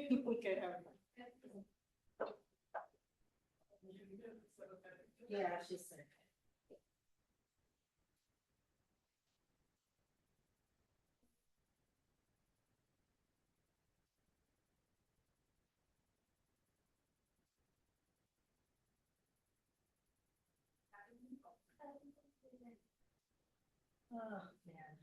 People can have. Yeah, she said. Oh, man.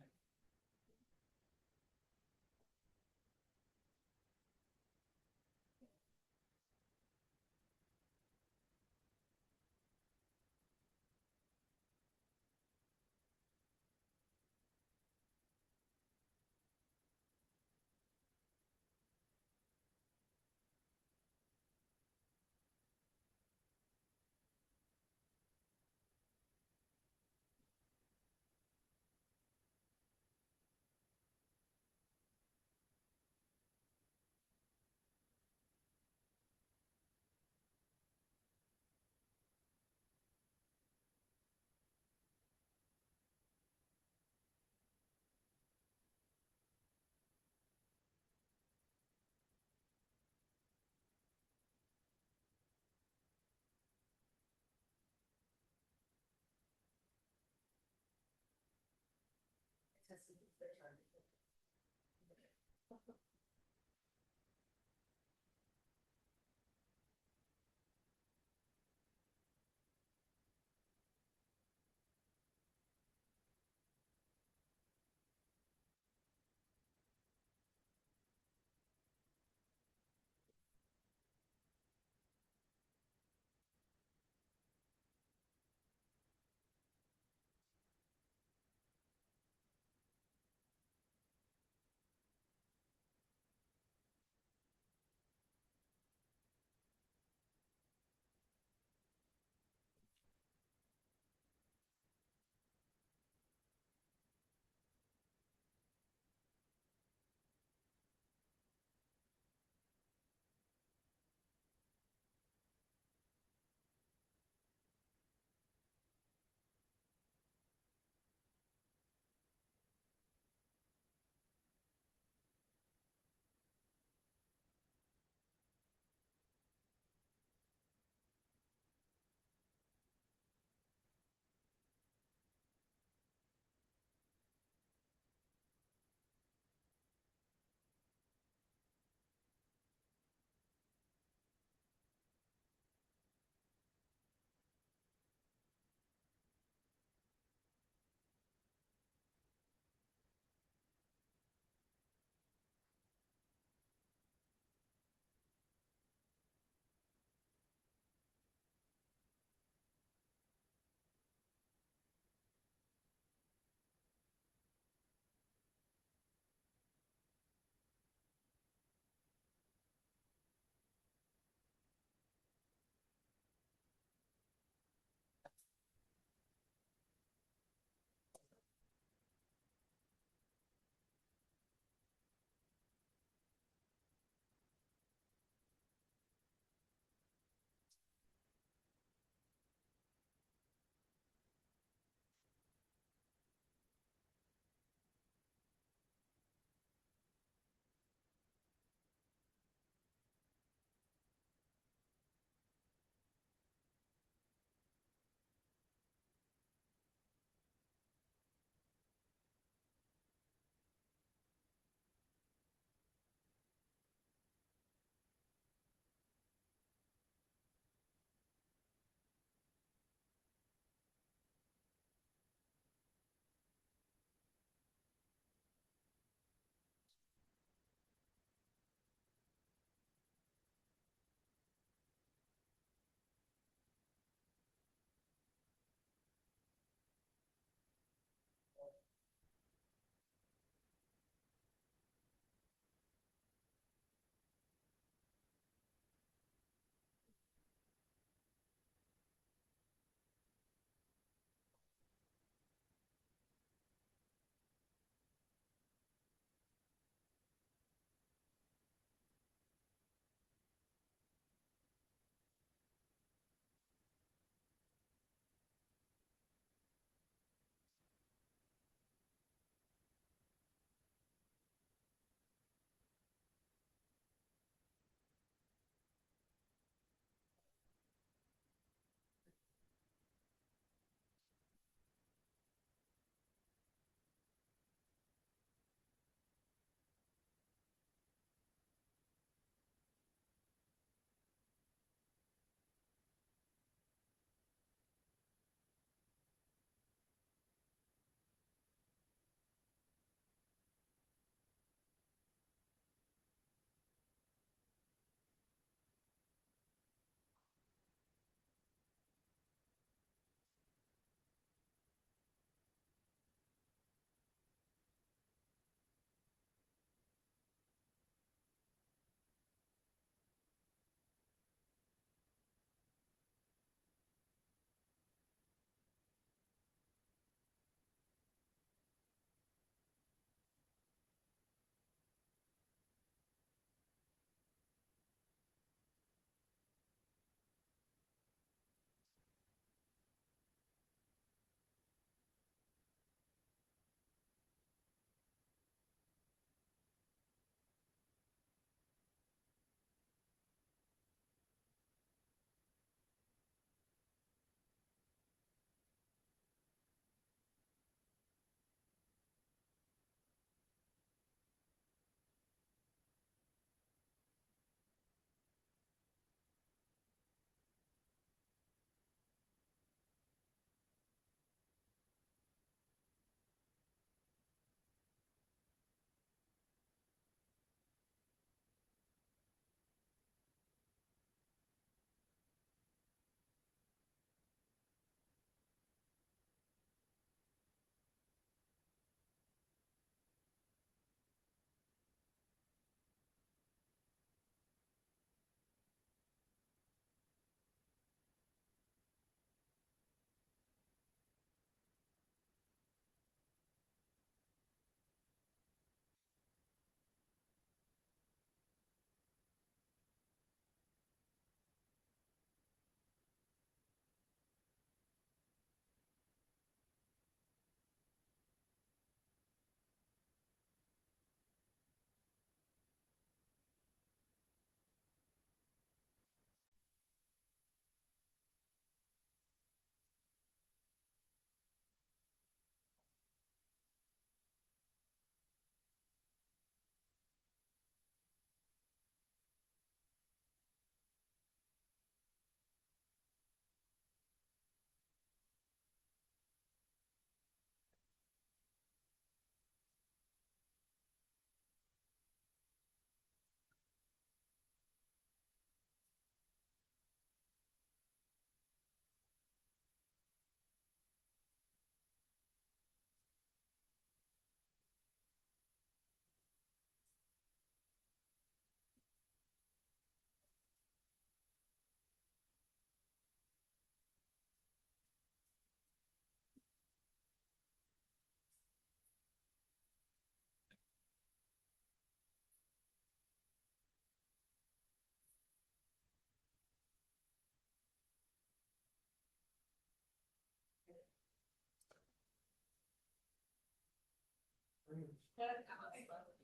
Yes,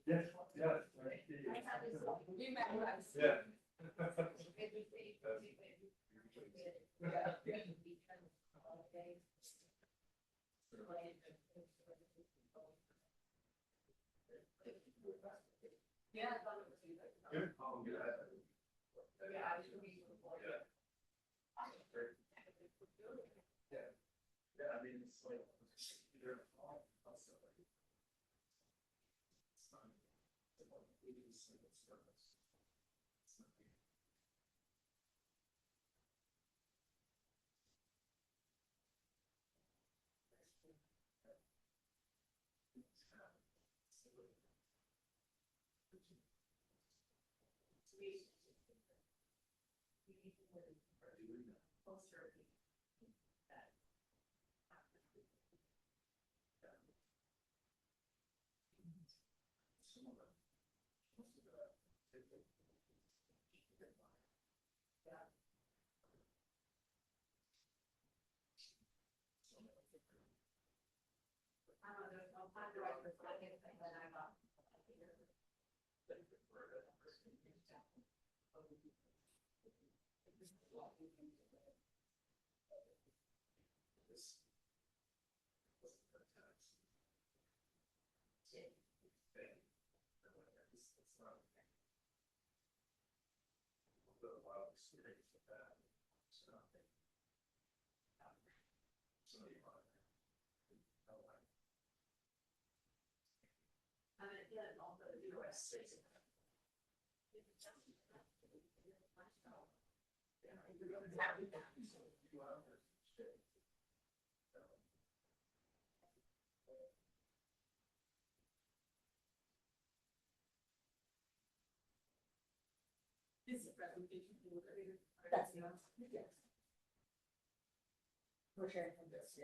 yes. Yeah. Yeah. Good. Yeah, I mean, it's like, they're all also like, it's not, it's like, it is, it's not. Is the presentation? That's the answer, yes. We're sharing from this.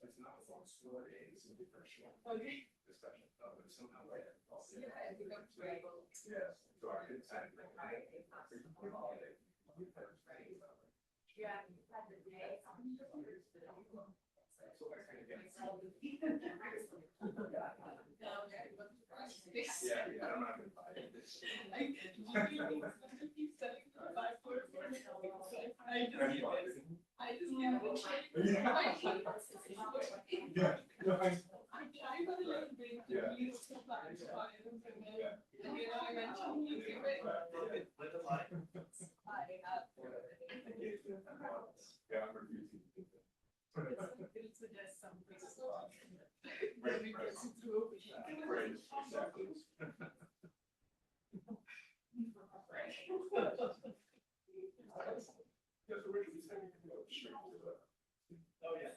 It's not a long story, it's a different show. Okay. Discussion, but somehow like. Yeah, I think I'm right. Yes. So I did say. Yeah. Had the day. Yeah, I'm not gonna buy it. I just can't. Yeah. I'm trying to like bring the views to black and white and bring it. And you know, I mentioned you do it. I have. Yeah, I'm refusing. It's just something. Maybe it gets through. Right, exactly. Yes, originally said you could go straight to the. Oh, yeah.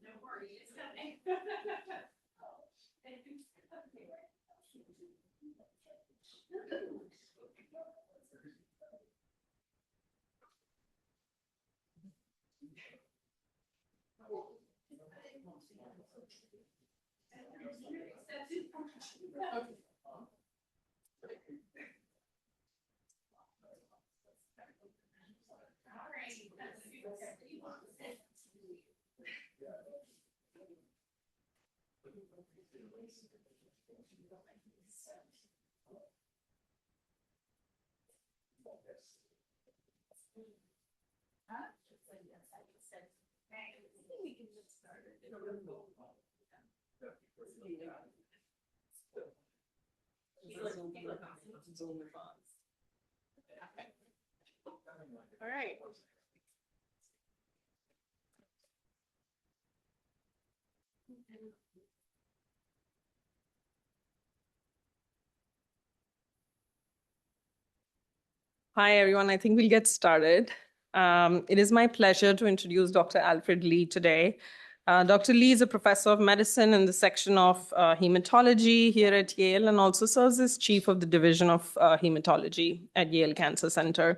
No worries, it's coming. All right. Hi, everyone. I think we'll get started. It is my pleasure to introduce Dr. Alfred Lee today. Dr. Lee is a professor of medicine in the section of hematology here at Yale and also serves as chief of the division of hematology at Yale Cancer Center.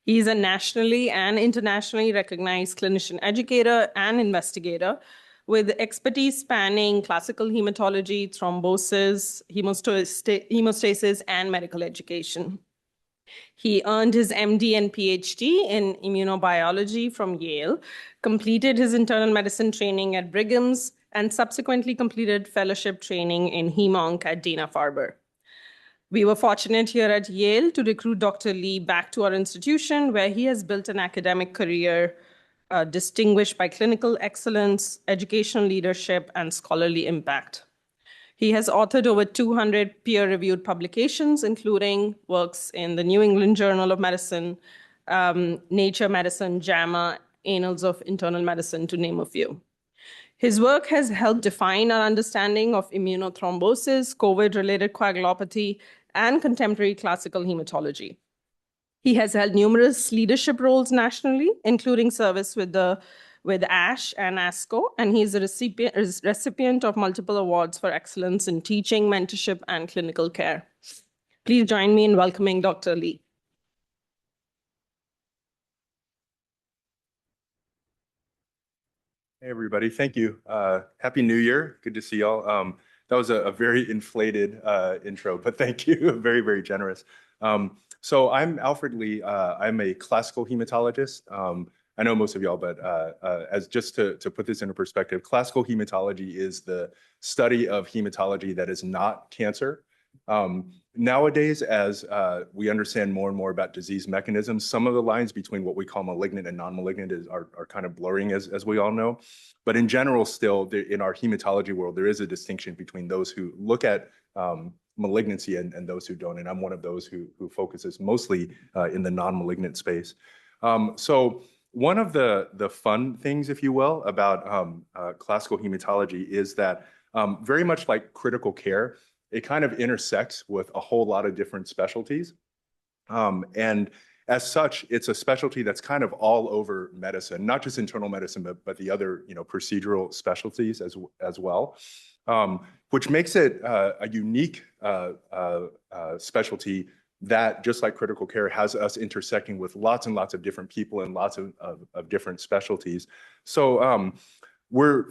He's a nationally and internationally recognized clinician educator and investigator with expertise spanning classical hematology, thrombosis, hemostasis, and medical education. He earned his MD and PhD in immunobiology from Yale, completed his internal medicine training at Brigham's, and subsequently completed fellowship training in Hem/Onc at Dana-Farber. We were fortunate here at Yale to recruit Dr. Lee back to our institution, where he has built an academic career distinguished by clinical excellence, educational leadership, and scholarly impact. He has authored over 200 peer-reviewed publications, including works in the New England Journal of Medicine, Nature Medicine, JAMA, Annals of Internal Medicine, to name a few. His work has helped define our understanding of immunothrombosis, COVID-related coagulopathy, and contemporary classical hematology. He has held numerous leadership roles nationally, including service with ASH and ASCO, and he's a recipient of multiple awards for excellence in teaching, mentorship, and clinical care. Please join me in welcoming Dr. Lee. Hey, everybody. Thank you. Happy New Year. Good to see y'all. That was a very inflated intro, but thank you. Very, very generous. So I'm Alfred Lee. I'm a classical hematologist. I know most of y'all, but as just to put this into perspective, classical hematology is the study of hematology that is not cancer. Nowadays, as we understand more and more about disease mechanisms, some of the lines between what we call malignant and non-malignant are kind of blurring, as we all know. But in general, still, in our hematology world, there is a distinction between those who look at malignancy and those who don't. And I'm one of those who focuses mostly in the non-malignant space. So one of the fun things, if you will, about classical hematology is that very much like critical care, it kind of intersects with a whole lot of different specialties. And as such, it's a specialty that's kind of all over medicine, not just internal medicine, but the other procedural specialties as well, which makes it a unique specialty that, just like critical care, has us intersecting with lots and lots of different people and lots of different specialties. So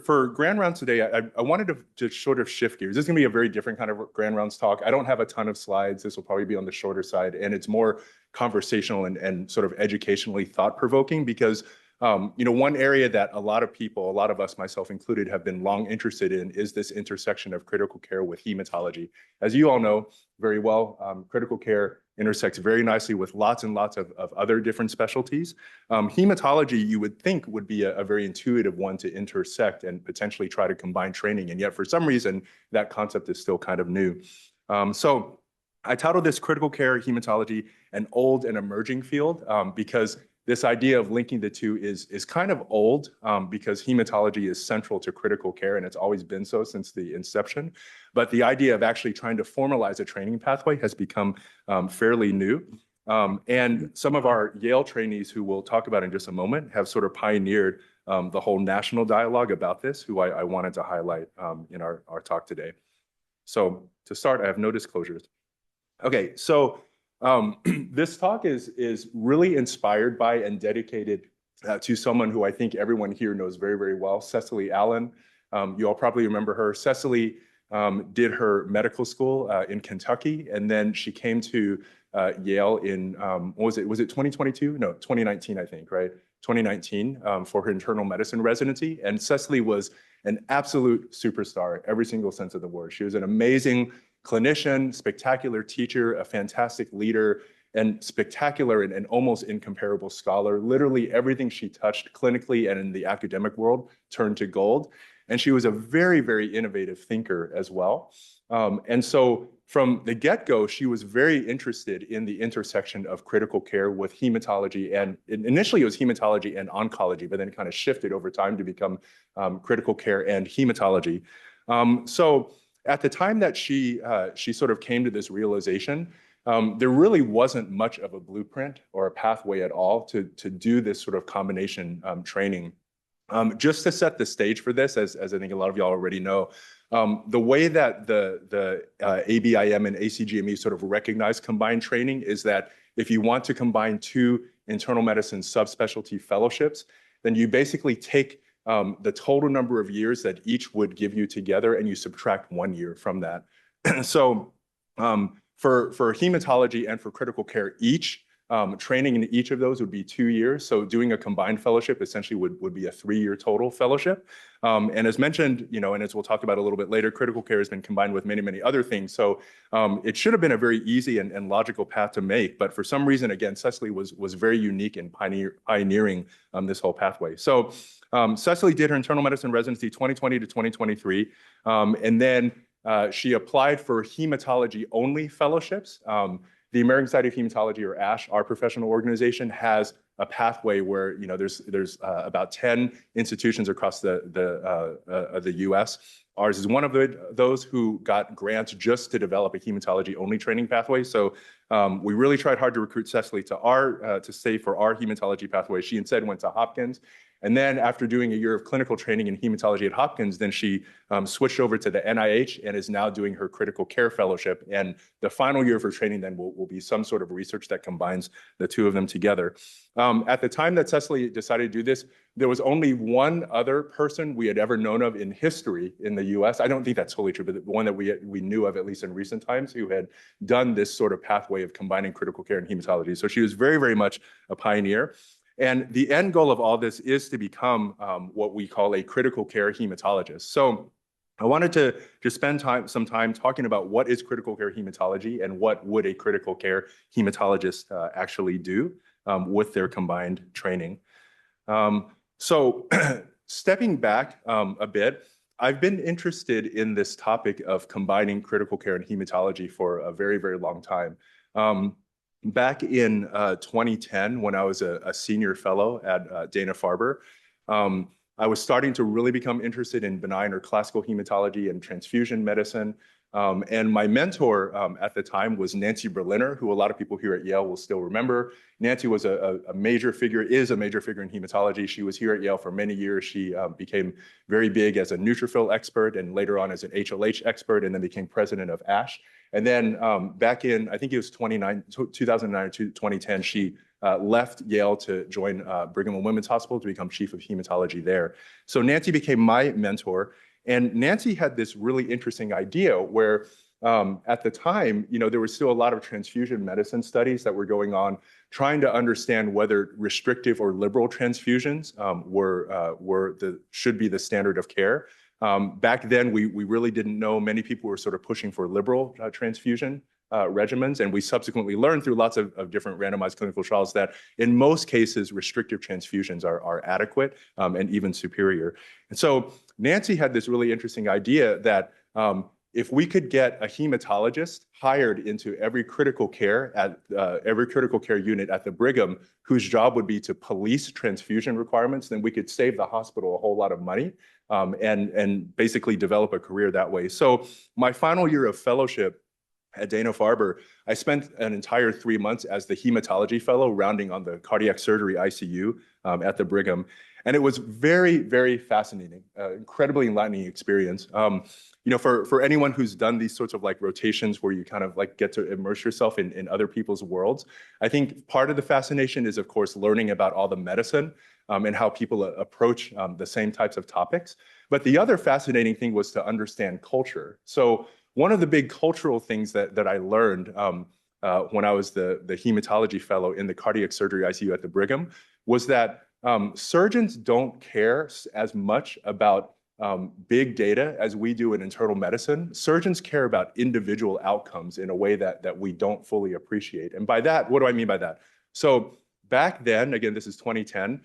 for Grand Rounds today, I wanted to sort of shift gears. This is going to be a very different kind of Grand Rounds talk. I don't have a ton of slides. This will probably be on the shorter side, and it's more conversational and sort of educationally thought-provoking because one area that a lot of people, a lot of us, myself included, have been long interested in is this intersection of critical care with hematology. As you all know very well, critical care intersects very nicely with lots and lots of other different specialties. Hematology, you would think, would be a very intuitive one to intersect and potentially try to combine training. And yet, for some reason, that concept is still kind of new. So I titled this Critical Care Hematology, an Old and Emerging Field, because this idea of linking the two is kind of old because hematology is central to critical care, and it's always been so since the inception. But the idea of actually trying to formalize a training pathway has become fairly new. And some of our Yale trainees, who we'll talk about in just a moment, have sort of pioneered the whole national dialogue about this, who I wanted to highlight in our talk today. So to start, I have no disclosures. Okay, so this talk is really inspired by and dedicated to someone who I think everyone here knows very, very well, Cecily Allen. You all probably remember her. Cecily did her medical school in Kentucky, and then she came to Yale in, what was it? Was it 2022? No, 2019, I think, right? 2019 for her internal medicine residency. And Cecily was an absolute superstar, every single sense of the word. She was an amazing clinician, spectacular teacher, a fantastic leader, and spectacular and almost incomparable scholar. Literally everything she touched clinically and in the academic world turned to gold. And she was a very, very innovative thinker as well. And so from the get-go, she was very interested in the intersection of critical care with hematology. And initially it was hematology and oncology, but then it kind of shifted over time to become critical care and hematology. So at the time that she sort of came to this realization, there really wasn't much of a blueprint or a pathway at all to do this sort of combination training. Just to set the stage for this, as I think a lot of y'all already know, the way that the ABIM and ACGME sort of recognize combined training is that if you want to combine two internal medicine subspecialty fellowships, then you basically take the total number of years that each would give you together and you subtract 1 year from that. So for hematology and for critical care, each training in each of those would be 2 years. So doing a combined fellowship essentially would be a 3-year total fellowship. And as mentioned, and as we'll talk about a little bit later, critical care has been combined with many, many other things. So it should have been a very easy and logical path to make. But for some reason, again, Cecily was very unique in pioneering this whole pathway. So Cecily did her internal medicine residency 2020 to 2023. And then she applied for hematology-only fellowships. The American Society of Hematology, or ASH, our professional organization, has a pathway where there's about 10 institutions across the U.S. Ours is one of those who got grants just to develop a hematology-only training pathway. So we really tried hard to recruit Cecily to stay for our hematology pathway. She instead went to Hopkins. And then after doing a year of clinical training in hematology at Hopkins, then she switched over to the NIH and is now doing her critical care fellowship. And the final year of her training then will be some sort of research that combines the two of them together. At the time that Cecily decided to do this, there was only one other person we had ever known of in history in the US. I don't think that's totally true, but the one that we knew of, at least in recent times, who had done this sort of pathway of combining critical care and hematology. So she was very, very much a pioneer. And the end goal of all this is to become what we call a critical care hematologist. So I wanted to just spend some time talking about what is critical care hematology and what would a critical care hematologist actually do with their combined training. So stepping back a bit, I've been interested in this topic of combining critical care and hematology for a very, very long time. Back in 2010, when I was a senior fellow at Dana-Farber, I was starting to really become interested in benign or classical hematology and transfusion medicine. And my mentor at the time was Nancy Berliner, who a lot of people here at Yale will still remember. Nancy was a major figure, is a major figure in hematology. She was here at Yale for many years. She became very big as a neutrophil expert and later on as an HLH expert, and then became president of ASH. And then back in, I think it was 2009 to 2010, she left Yale to join Brigham and Women's Hospital to become chief of hematology there. So Nancy became my mentor. And Nancy had this really interesting idea where at the time, there was still a lot of transfusion medicine studies that were going on, trying to understand whether restrictive or liberal transfusions should be the standard of care. Back then, we really didn't know. Many people were sort of pushing for liberal transfusion regimens, and we subsequently learned through lots of different randomized clinical trials that in most cases, restrictive transfusions are adequate and even superior. And so Nancy had this really interesting idea that if we could get a hematologist hired into every critical care unit at the Brigham, whose job would be to police transfusion requirements, then we could save the hospital a whole lot of money and basically develop a career that way. So my final year of fellowship at Dana-Farber, I spent an entire 3 months as the hematology fellow, rounding on the cardiac surgery ICU at the Brigham. And it was very, very fascinating, incredibly enlightening experience. For anyone who's done these sorts of rotations where you kind of get to immerse yourself in other people's worlds, I think part of the fascination is, of course, learning about all the medicine. and how people approach the same types of topics. But the other fascinating thing was to understand culture. So one of the big cultural things that I learned when I was the hematology fellow in the cardiac surgery ICU at the Brigham was that surgeons don't care as much about big data as we do in internal medicine. Surgeons care about individual outcomes in a way that we don't fully appreciate. And by that, what do I mean by that? So back then, again, this is 2010,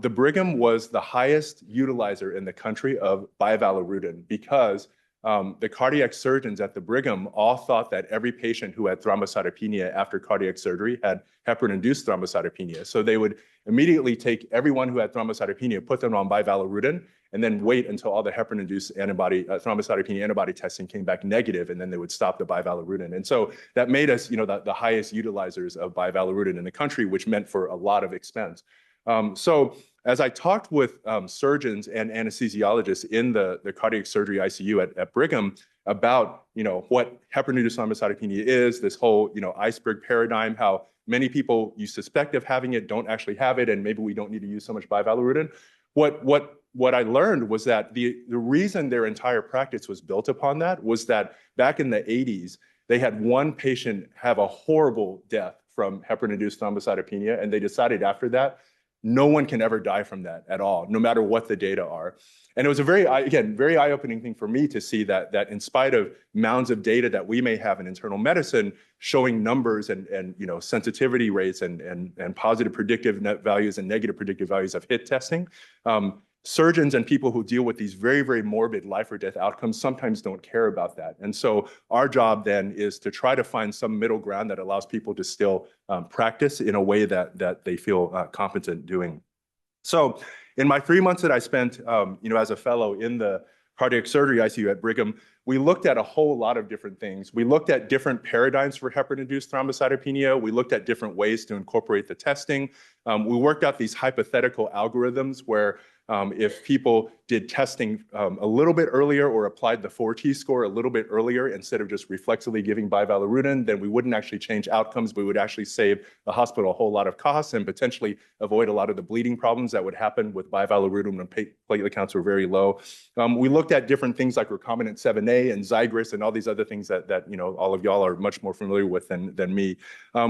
the Brigham was the highest utilizer in the country of bivalirudin because the cardiac surgeons at the Brigham all thought that every patient who had thrombocytopenia after cardiac surgery had heparin-induced thrombocytopenia. So they would immediately take everyone who had thrombocytopenia, put them on bivalirudin, and then wait until all the heparin-induced thrombocytopenia antibody testing came back negative, and then they would stop the bivalirudin. And so that made us, the highest utilizers of bivalirudin in the country, which meant for a lot of expense. So as I talked with surgeons and anesthesiologists in the cardiac surgery ICU at Brigham about, what heparin-induced thrombocytopenia is, this whole, iceberg paradigm, how many people you suspect of having it don't actually have it, and maybe we don't need to use so much bivalirudin. What I learned was that the reason their entire practice was built upon that was that back in the 80s, they had one patient have a horrible death from heparin-induced thrombocytopenia, and they decided after that, no one can ever die from that at all, no matter what the data are. And it was a very eye-opening thing for me to see that in spite of mounds of data that we may have in internal medicine showing numbers and sensitivity rates and positive predictive values and negative predictive values of hit testing, surgeons and people who deal with these very, very morbid life or death outcomes sometimes don't care about that. And so our job then is to try to find some middle ground that allows people to still practice in a way that they feel competent doing. So in my 3 months that I spent, as a fellow in the cardiac surgery ICU at Brigham, we looked at a whole lot of different things. We looked at different paradigms for heparin-induced thrombocytopenia. We looked at different ways to incorporate the testing. We worked out these hypothetical algorithms where if people did testing a little bit earlier or applied the 4T score a little bit earlier instead of just reflexively giving bivalirudin, then we wouldn't actually change outcomes. We would actually save the hospital a whole lot of costs and potentially avoid a lot of the bleeding problems that would happen with bivalirudin when platelet counts were very low. We looked at different things like recombinant 7A and Zygris and all these other things that all of y'all are much more familiar with than me.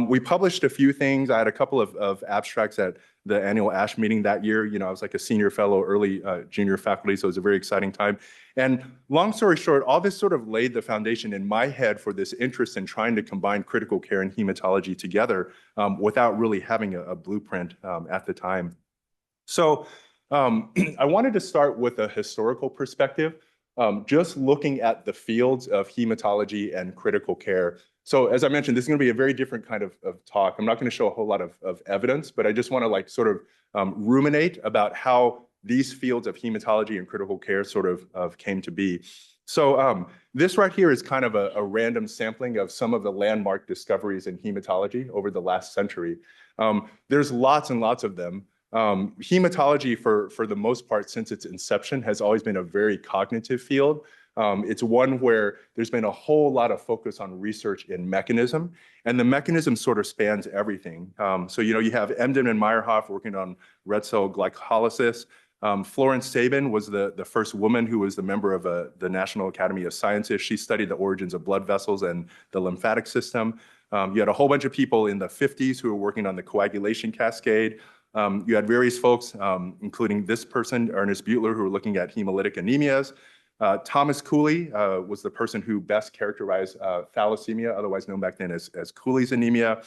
We published a few things. I had a couple of abstracts at the annual ASH meeting that year. I was like a senior fellow, early junior faculty, so it was a very exciting time. And long story short, all this sort of laid the foundation in my head for this interest in trying to combine critical care and hematology together without really having a blueprint at the time. So I wanted to start with a historical perspective, just looking at the fields of hematology and critical care. So as I mentioned, this is going to be a very different kind of talk. I'm not going to show a whole lot of evidence, but I just want to sort of ruminate about how these fields of hematology and critical care sort of came to be. So this right here is kind of a random sampling of some of the landmark discoveries in hematology over the last century. There's lots and lots of them. Hematology, for the most part, since its inception, has always been a very cognitive field. It's one where there's been a whole lot of focus on research in mechanism, and the mechanism sort of spans everything. So, you have Emden and Meyerhoff working on red cell glycolysis. Florence Sabin was the first woman who was the member of the National Academy of Sciences. She studied the origins of blood vessels and the lymphatic system. You had a whole bunch of people in the 50s who were working on the coagulation cascade. You had various folks, including this person, Ernest Butler, who were looking at hemolytic anemias. Thomas Cooley was the person who best characterized thalassemia, otherwise known back then as Cooley's anemia.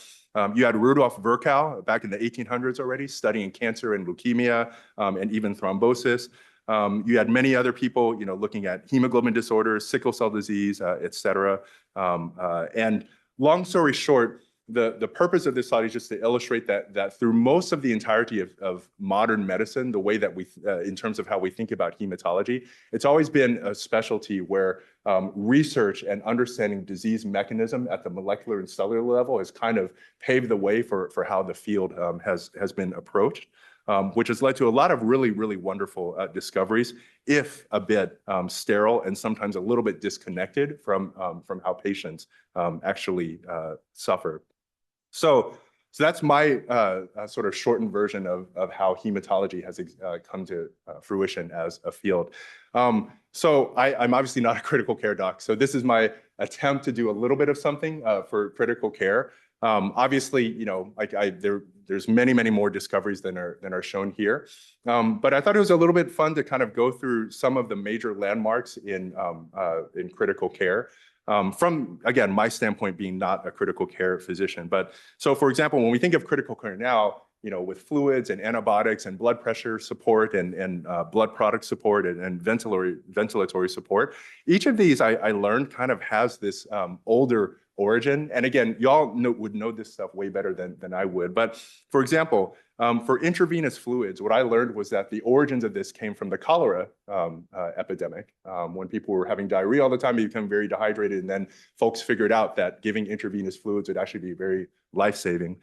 You had Rudolf Virchow back in the 1800s already, studying cancer and leukemia and even thrombosis. You had many other people, looking at hemoglobin disorders, sickle cell disease, et cetera. And long story short, the purpose of this slide is just to illustrate that through most of the entirety of modern medicine, the way that we, in terms of how we think about hematology, it's always been a specialty where research and understanding disease mechanism at the molecular and cellular level has kind of paved the way for how the field has been approached, which has led to a lot of really, really wonderful discoveries, if a bit sterile and sometimes a little bit disconnected from how patients actually suffer. So So that's my sort of shortened version of how hematology has come to fruition as a field. So I'm obviously not a critical care doc. So this is my attempt to do a little bit of something for critical care. Obviously, you know, there's many, many more discoveries than are shown here. But I thought it was a little bit fun to kind of go through some of the major landmarks in critical care. From, again, my standpoint being not a critical care physician. But so, for example, when we think of critical care now, you know, with fluids and antibiotics and blood pressure support and blood product support and ventilatory support, each of these I learned kind of has this older origin. And again, y'all would know this stuff way better than I would. But for example, for intravenous fluids, what I learned was that the origins of this came from the cholera epidemic. When people were having diarrhea all the time, they become very dehydrated. And then folks figured out that giving intravenous fluids would actually be very life-saving.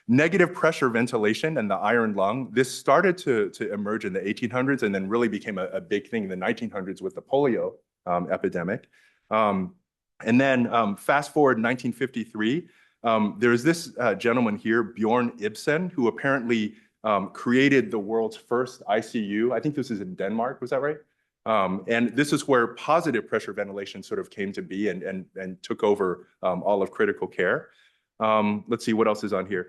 Negative pressure ventilation and the iron lung, this started to emerge in the 1800s and then really became a big thing in the 1900s with the polio epidemic. And then fast forward 1953, there's this gentleman here, Bjorn Ibsen, who apparently created the world's first ICU. I think this is in Denmark, was that right? And this is where positive pressure ventilation sort of came to be and took over all of critical care. Let's see what else is on here.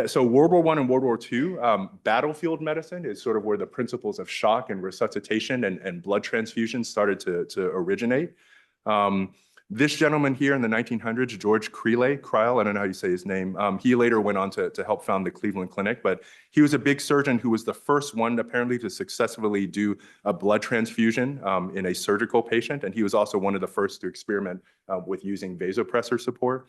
So World War I and World War II, battlefield medicine is sort of where the principles of shock and resuscitation and blood transfusion started to originate. This gentleman here in the 1900s, George Creel, I don't know how you say his name. He later went on to help found the Cleveland Clinic, but he was a big surgeon who was the first one apparently to successfully do a blood transfusion in a surgical patient. And he was also one of the first to experiment with using vasopressor support.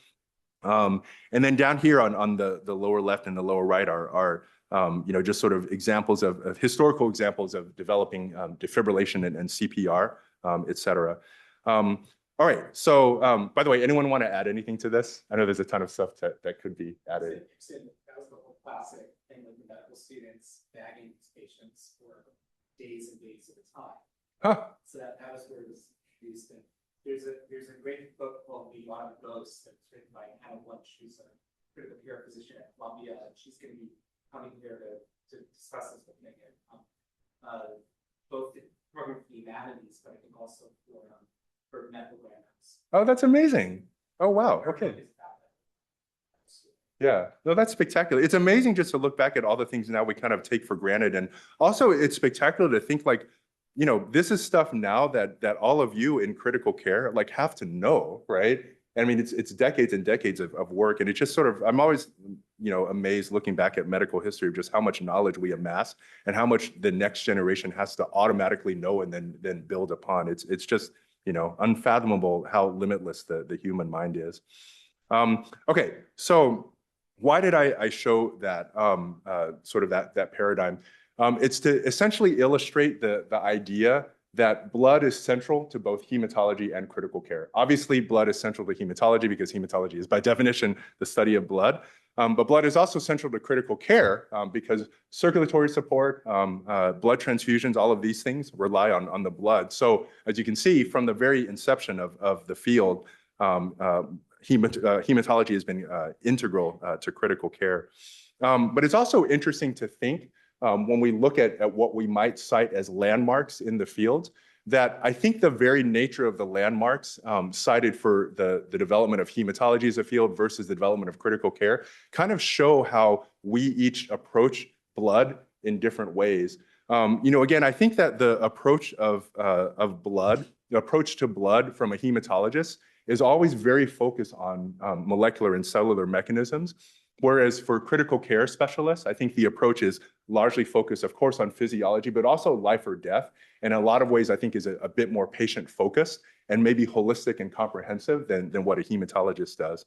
And then down here on the lower left and the lower right are you know, just sort of examples of historical examples of developing defibrillation and CPR, et cetera. All right, so by the way, anyone want to add anything to this? I know there's a ton of stuff that could be added. That was the whole classic thing with the medical students bagging these patients for days and days at a time. Huh. So that was where it was introduced. And there's a great book called The Art of Ghosts that's written by Hannah Wunsch, who's a critical care physician at Columbia. And she's going to be coming here to discuss this with me again. Both the program for the humanities, but I think also for medical grants. Oh, that's amazing. Oh, wow. Okay. Yeah, no, that's spectacular. It's amazing just to look back at all the things now we kind of take for granted. And also it's spectacular to think like, you know, this is stuff now that all of you in critical care like have to know, right? I mean, it's decades and decades of work. And it's just sort of, I'm always, you know, amazed looking back at medical history of just how much knowledge we amass and how much the next generation has to automatically know and then build upon. It's just, you know, unfathomable how limitless the human mind is. Okay, so why did I show that sort of that paradigm? It's to essentially illustrate the idea that blood is central to both hematology and critical care. Obviously, blood is central to hematology because hematology is by definition the study of blood. But blood is also central to critical care because circulatory support, blood transfusions, all of these things rely on the blood. So as you can see from the very inception of the field, hematology has been integral to critical care. But it's also interesting to think when we look at what we might cite as landmarks in the field, that I think the very nature of the landmarks cited for the development of hematology as a field versus the development of critical care kind of show how we each approach blood in different ways. You know, again, I think that the approach of blood, the approach to blood from a hematologist is always very focused on molecular and cellular mechanisms. Whereas for critical care specialists, I think the approach is largely focused, of course, on physiology, but also life or death. And in a lot of ways, I think is a bit more patient focused and maybe holistic and comprehensive than what a hematologist does.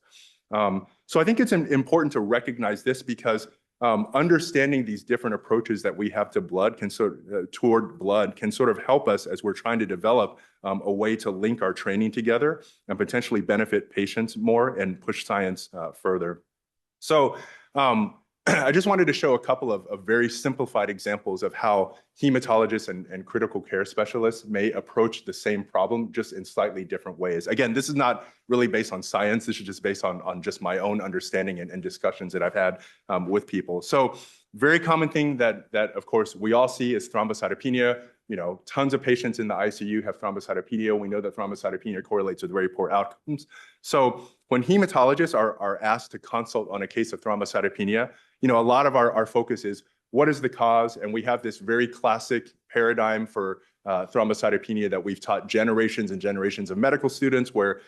So I think it's important to recognize this because understanding these different approaches that we have to blood toward blood can sort of help us as we're trying to develop a way to link our training together and potentially benefit patients more and push science further. So I just wanted to show a couple of very simplified examples of how hematologists and critical care specialists may approach the same problem just in slightly different ways. Again, this is not really based on science. This is just based on just my own understanding and discussions that I've had with people. So very common thing that of course we all see is thrombocytopenia. You know, tons of patients in the ICU have thrombocytopenia. We know that thrombocytopenia correlates with very poor outcomes. So when hematologists are asked to consult on a case of thrombocytopenia, you know, a lot of our focus is what is the cause? And we have this very classic paradigm for thrombocytopenia that we've taught generations and generations of medical students, where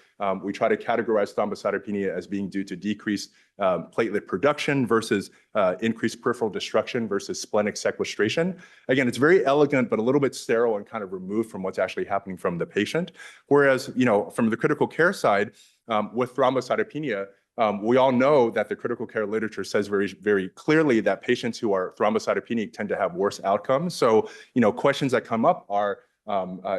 we try to categorize thrombocytopenia as being due to decreased platelet production versus increased peripheral destruction versus splenic sequestration. Again, it's very elegant, but a little bit sterile and kind of removed from what's actually happening from the patient. Whereas, you know, from the critical care side, with thrombocytopenia, we all know that the critical care literature says very, very clearly that patients who are thrombocytopenic tend to have worse outcomes. So, you know, questions that come up are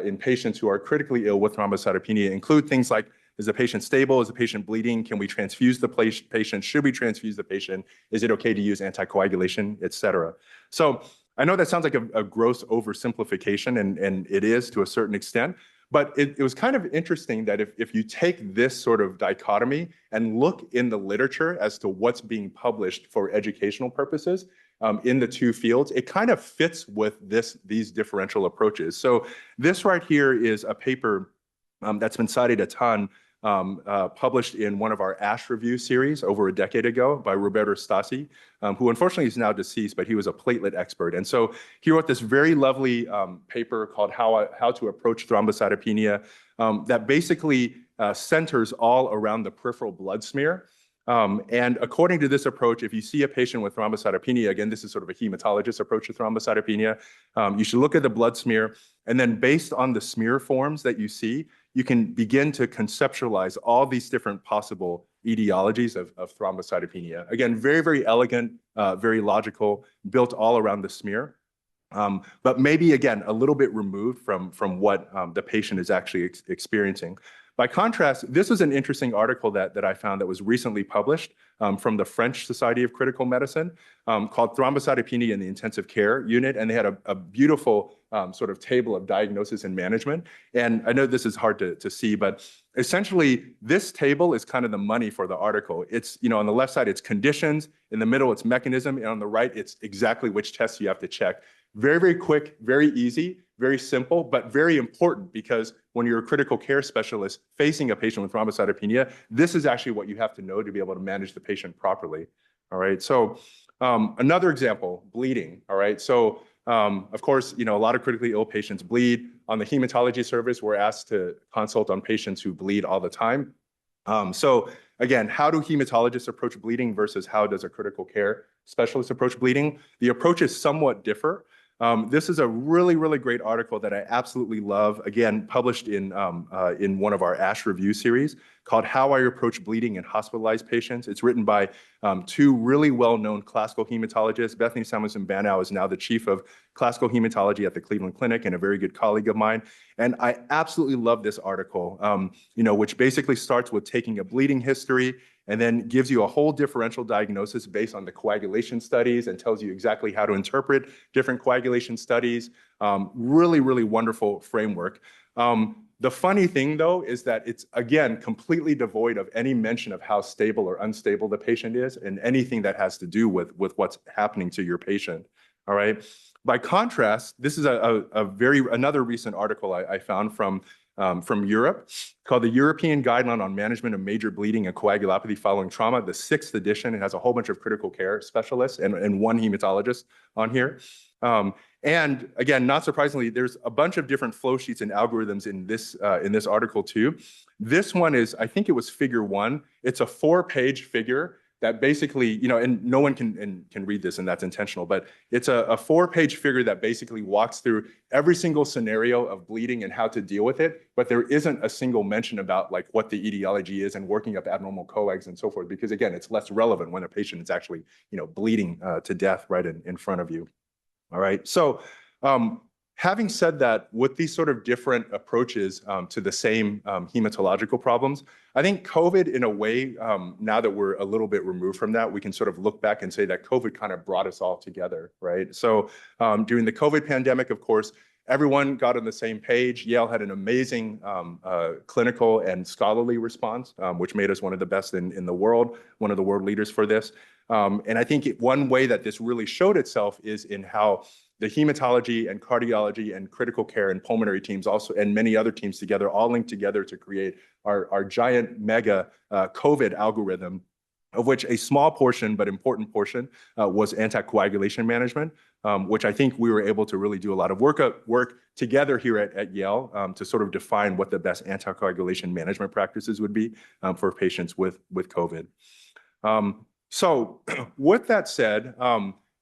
in patients who are critically ill with thrombocytopenia include things like, is the patient stable? Is the patient bleeding? Can we transfuse the patient? Should we transfuse the patient? Is it okay to use anticoagulation, et cetera? So I know that sounds like a gross oversimplification, and it is to a certain extent. But it was kind of interesting that if you take this sort of dichotomy and look in the literature as to what's being published for educational purposes in the two fields, it kind of fits with these differential approaches. So this right here is a paper that's been cited a ton, published in one of our ASH review series over a decade ago by Roberto Stasi, who unfortunately is now deceased, but he was a platelet expert. And so he wrote this very lovely paper called How to Approach Thrombocytopenia that basically centers all around the peripheral blood smear. And according to this approach, if you see a patient with thrombocytopenia, again, this is sort of a hematologist approach to thrombocytopenia, you should look at the blood smear, and then based on the smear forms that you see, you can begin to conceptualize all these different possible etiologies of thrombocytopenia. Again, very, very elegant, very logical, built all around the smear. But maybe, again, a little bit removed from what the patient is actually experiencing. By contrast, this was an interesting article that I found that was recently published from the French Society of Critical Medicine called Thrombocytopenia in the Intensive Care Unit. And they had a beautiful sort of table of diagnosis and management. And I know this is hard to see, but essentially this table is kind of the money for the article. It's, you know, on the left side, it's conditions. In the middle, it's mechanism. And on the right, it's exactly which tests you have to check. Very, very quick, very easy, very simple, but very important, because when you're a critical care specialist facing a patient with thrombocytopenia, this is actually what you have to know to be able to manage the patient properly. All right. So another example, bleeding. All right. So of course, you know, a lot of critically ill patients bleed. On the hematology service, we're asked to consult on patients who bleed all the time. So again, how do hematologists approach bleeding versus how does a critical care specialist approach bleeding? The approaches somewhat differ. This is a really, really great article that I absolutely love. Again, published in one of our ASH review series called How I Approach Bleeding in Hospitalized Patients. It's written by two really well-known classical hematologists. Bethany Samuelson-Banow is now the chief of classical hematology at the Cleveland Clinic and a very good colleague of mine. And I absolutely love this article, you know, which basically starts with taking a bleeding history and then gives you a whole differential diagnosis based on the coagulation studies and tells you exactly how to interpret different coagulation studies. Really, really wonderful framework. The funny thing, though, is that it's, again, completely devoid of any mention of how stable or unstable the patient is and anything that has to do with what's happening to your patient. All right. By contrast, this is another recent article I found from Europe called the European Guideline on Management of Major Bleeding and Coagulopathy Following Trauma, the 6th edition. It has a whole bunch of critical care specialists and one hematologist on here. And again, not surprisingly, there's a bunch of different flow sheets and algorithms in this article too. This one is, I think it was figure 1. It's a 4-page figure that basically, you know, and no one can read this, and that's intentional, but it's a 4-page figure that basically walks through every single scenario of bleeding and how to deal with it, but there isn't a single mention about like what the etiology is and working up abnormal coags and so forth, because again, it's less relevant when a patient is actually, you know, bleeding to death right in front of you. All right, so Having said that, with these sort of different approaches to the same hematological problems, I think COVID, in a way, now that we're a little bit removed from that, we can sort of look back and say that COVID kind of brought us all together, right? So during the COVID pandemic, of course, everyone got on the same page. Yale had an amazing clinical and scholarly response, which made us one of the best in the world, one of the world leaders for this. And I think one way that this really showed itself is in how the hematology and cardiology and critical care and pulmonary teams also, and many other teams together, all linked together to create our giant mega COVID algorithm, of which a small portion, but important portion, was anticoagulation management, which I think we were able to really do a lot of work together here at Yale to sort of define what the best anticoagulation management practices would be for patients with COVID. So with that said,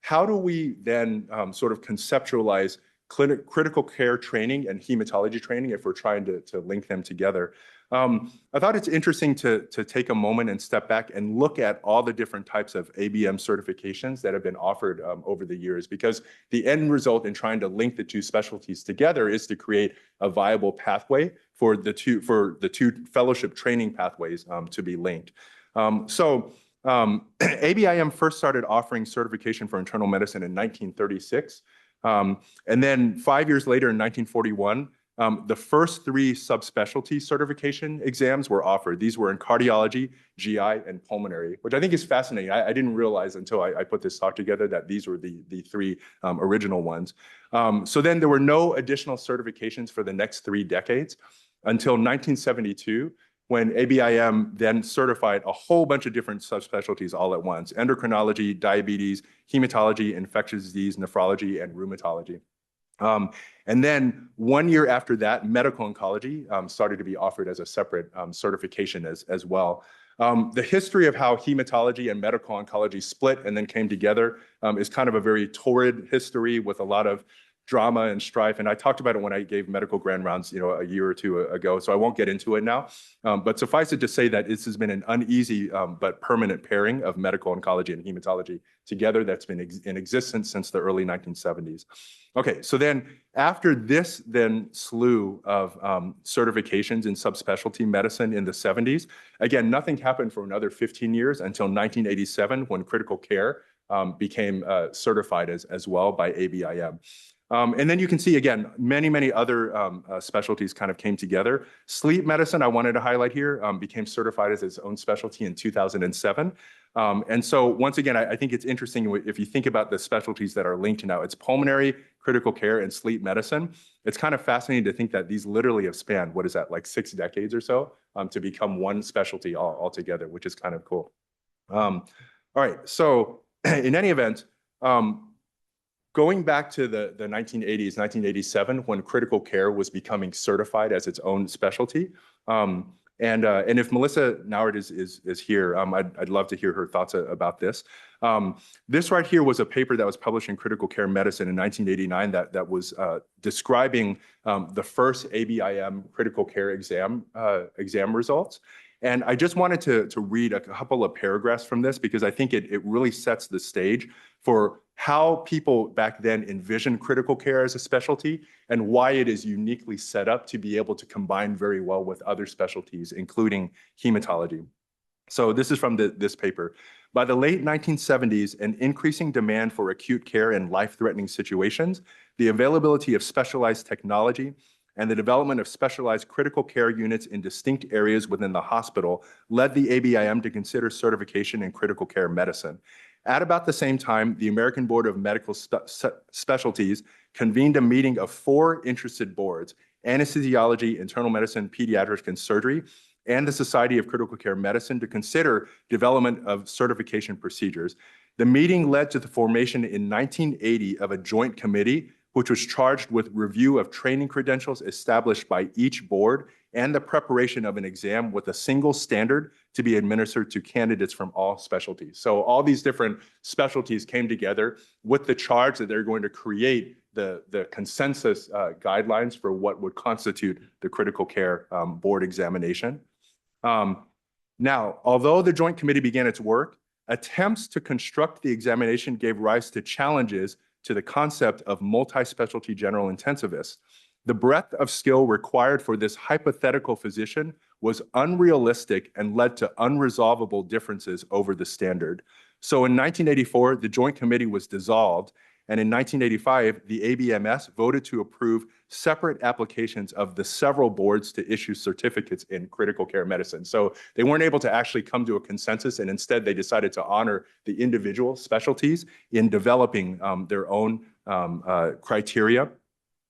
how do we then sort of conceptualize critical care training and hematology training if we're trying to link them together? I thought it's interesting to take a moment and step back and look at all the different types of ABM certifications that have been offered over the years, because the end result in trying to link the two specialties together is to create a viable pathway for the two fellowship training pathways to be linked. ABIM first started offering certification for internal medicine in 1936. And then 5 years later in 1941, the first 3 subspecialty certification exams were offered. These were in cardiology, GI, and pulmonary, which I think is fascinating. I didn't realize until I put this talk together that these were the 3 original ones. So then there were no additional certifications for the next 3 decades until 1972, when ABIM then certified a whole bunch of different subspecialties all at once: endocrinology, diabetes, hematology, infectious disease, nephrology, and rheumatology. And then 1 year after that, medical oncology started to be offered as a separate certification as well. The history of how hematology and medical oncology split and then came together is kind of a very torrid history with a lot of drama and strife. And I talked about it when I gave medical grand rounds, a year or 2 ago, so I won't get into it now. But suffice it to say that this has been an uneasy but permanent pairing of medical oncology and hematology together that's been in existence since the early 1970s. Okay, so then after this slew of certifications in subspecialty medicine in the 70s, again, nothing happened for another 15 years until 1987, when critical care became certified as well by ABIM. And then you can see, again, many other specialties kind of came together. Sleep medicine, I wanted to highlight here, became certified as its own specialty in 2007. And so once again, I think it's interesting if you think about the specialties that are linked now. It's pulmonary, critical care, and sleep medicine. It's kind of fascinating to think that these literally have spanned, what is that, like 6 decades or so, to become one specialty all together, which is kind of cool. All right, so in any event, going back to the 1980s, 1987, when critical care was becoming certified as its own specialty. And if Melissa Nauert is here, I'd love to hear her thoughts about this. This right here was a paper that was published in Critical Care Medicine in 1989 that was describing the first ABIM critical care exam results. And I just wanted to read a couple of paragraphs from this, because I think it really sets the stage for how people back then envisioned critical care as a specialty and why it is uniquely set up to be able to combine very well with other specialties, including hematology. So this is from this paper. By the late 1970s, an increasing demand for acute care in life-threatening situations, the availability of specialized technology, and the development of specialized critical care units in distinct areas within the hospital led the ABIM to consider certification in critical care medicine. At about the same time, the American Board of Medical Specialties convened a meeting of 4 interested boards: anesthesiology, internal medicine, pediatrics, and surgery, and the Society of Critical Care Medicine, to consider development of certification procedures. The meeting led to the formation in 1980 of a joint committee, which was charged with review of training credentials established by each board and the preparation of an exam with a single standard to be administered to candidates from all specialties. So all these different specialties came together with the charge that they're going to create the consensus guidelines for what would constitute the critical care board examination. Now, although the Joint Committee began its work, attempts to construct the examination gave rise to challenges to the concept of multi-specialty general intensivist. The breadth of skill required for this hypothetical physician was unrealistic and led to unresolvable differences over the standard. So in 1984, the Joint Committee was dissolved, and in 1985, the ABMS voted to approve separate applications of the several boards to issue certificates in critical care medicine. So they weren't able to actually come to a consensus, and instead they decided to honor the individual specialties in developing their own criteria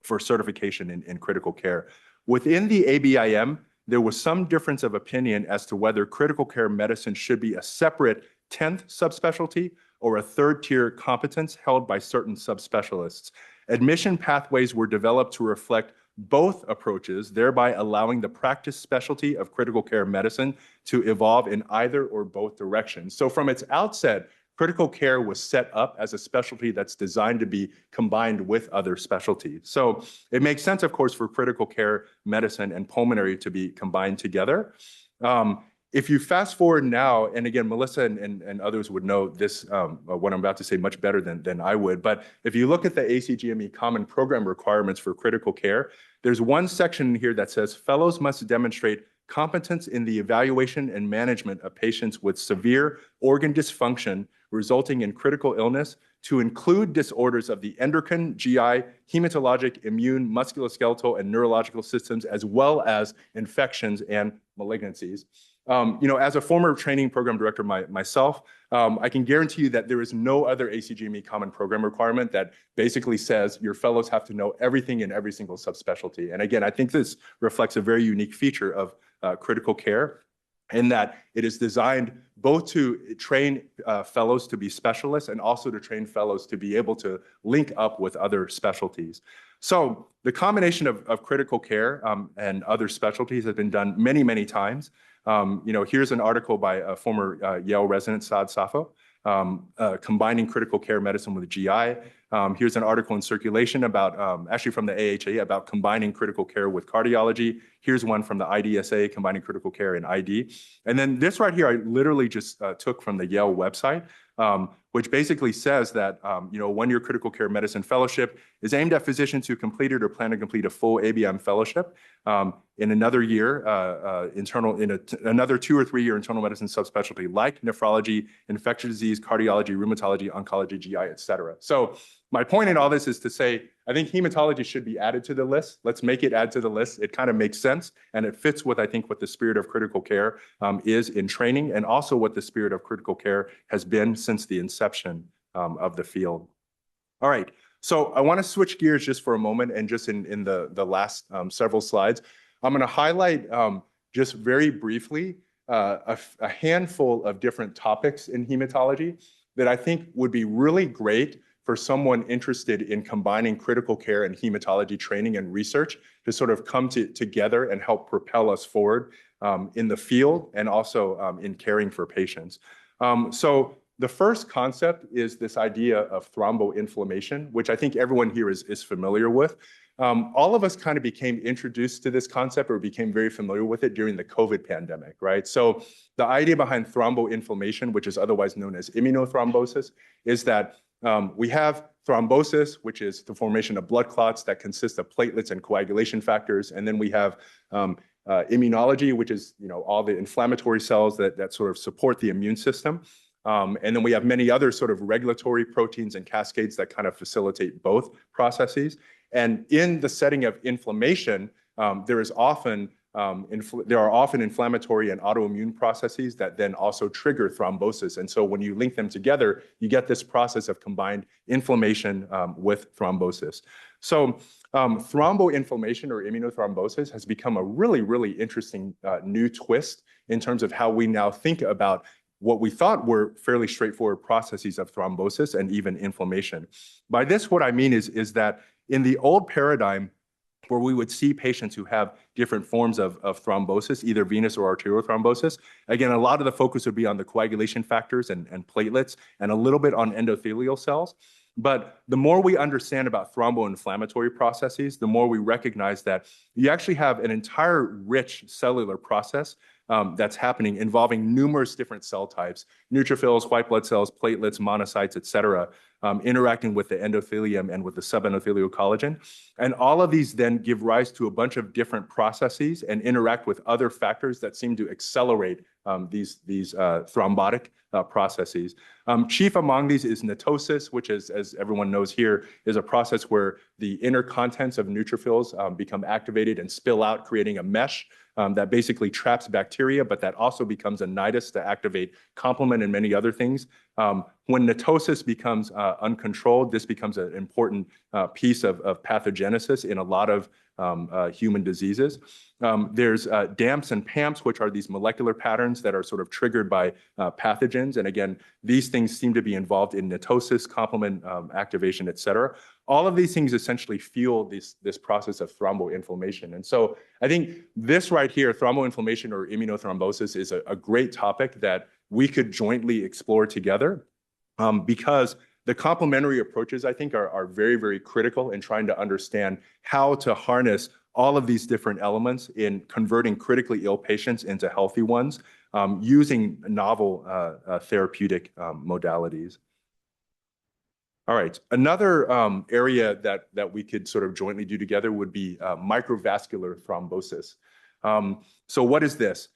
for certification in critical care. Within the ABIM, there was some difference of opinion as to whether critical care medicine should be a separate 10th subspecialty or a third-tier competence held by certain subspecialists. Admission pathways were developed to reflect both approaches, thereby allowing the practice specialty of critical care medicine to evolve in either or both directions. So from its outset, critical care was set up as a specialty that's designed to be combined with other specialties. So it makes sense, of course, for critical care medicine and pulmonary to be combined together. If you fast forward now, and again, Melissa and others would know this, what I'm about to say much better than I would, but if you look at the ACGME common program requirements for critical care, there's one section here that says fellows must demonstrate competence in the evaluation and management of patients with severe organ dysfunction resulting in critical illness to include disorders of the endocrine, GI, hematologic, immune, musculoskeletal, and neurological systems, as well as infections and malignancies. As a former training program director myself, I can guarantee you that there is no other ACGME common program requirement that basically says your fellows have to know everything in every single subspecialty. And again, I think this reflects a very unique feature of critical care in that it is designed both to train fellows to be specialists and also to train fellows to be able to link up with other specialties. So the combination of critical care and other specialties has been done many, many times. Here's an article by a former Yale resident, Saad Safo, combining critical care medicine with GI. Here's an article in circulation about, actually from the AHA, about combining critical care with cardiology. Here's one from the IDSA, combining critical care and ID. And then this right here, I literally just took from the Yale website, which basically says that, one-year critical care medicine fellowship is aimed at physicians who completed or plan to complete a full ABM fellowship in another year, another 2 or 3 year internal medicine subspecialty like nephrology, infectious disease, cardiology, rheumatology, oncology, GI, et cetera. So my point in all this is to say, I think hematology should be added to the list. Let's make it add to the list. It kind of makes sense, and it fits with, I think, what the spirit of critical care is in training, and also what the spirit of critical care has been since the inception of the field. All right, so I want to switch gears just for a moment, and just in the last several slides, I'm going to highlight just very briefly a handful of different topics in hematology that I think would be really great for someone interested in combining critical care and hematology training and research to sort of come together and help propel us forward in the field and also in caring for patients. So the first concept is this idea of thromboinflammation, which I think everyone here is familiar with. All of us kind of became introduced to this concept or became very familiar with it during the COVID pandemic, right? So the idea behind thromboinflammation, which is otherwise known as immunothrombosis, is that we have thrombosis, which is the formation of blood clots that consist of platelets and coagulation factors. And then we have immunology, which is all the inflammatory cells that sort of support the immune system. And then we have many other sort of regulatory proteins and cascades that kind of facilitate both processes. And in the setting of inflammation, there are often inflammatory and autoimmune processes that then also trigger thrombosis. And so when you link them together, you get this process of combined inflammation with thrombosis. So thromboinflammation or immunothrombosis has become a really, really interesting new twist in terms of how we now think about what we thought were fairly straightforward processes of thrombosis and even inflammation. By this, what I mean is that in the old paradigm, where we would see patients who have different forms of thrombosis, either venous or arterial thrombosis. Again, a lot of the focus would be on the coagulation factors and platelets, and a little bit on endothelial cells. But the more we understand about thromboinflammatory processes, the more we recognize that you actually have an entire rich cellular process that's happening involving numerous different cell types, neutrophils, white blood cells, platelets, monocytes, et cetera, interacting with the endothelium and with the subendothelial collagen. And all of these then give rise to a bunch of different processes and interact with other factors that seem to accelerate these thrombotic processes. Chief among these is netosis, which is, as everyone knows here, is a process where the inner contents of neutrophils become activated and spill out, creating a mesh that basically traps bacteria, but that also becomes a nidus to activate complement and many other things. When netosis becomes uncontrolled, this becomes an important piece of pathogenesis in a lot of human diseases. There's DAMPs and PAMPs, which are these molecular patterns that are sort of triggered by pathogens. And again, these things seem to be involved in netosis, complement activation, et cetera. All of these things essentially fuel this process of thromboinflammation. And so I think this right here, thromboinflammation or immunothrombosis, is a great topic that we could jointly explore together because the complementary approaches, I think, are very, very critical in trying to understand how to harness all of these different elements in converting critically ill patients into healthy ones using novel therapeutic modalities. All right, another area that we could sort of jointly do together would be microvascular thrombosis. So what is this?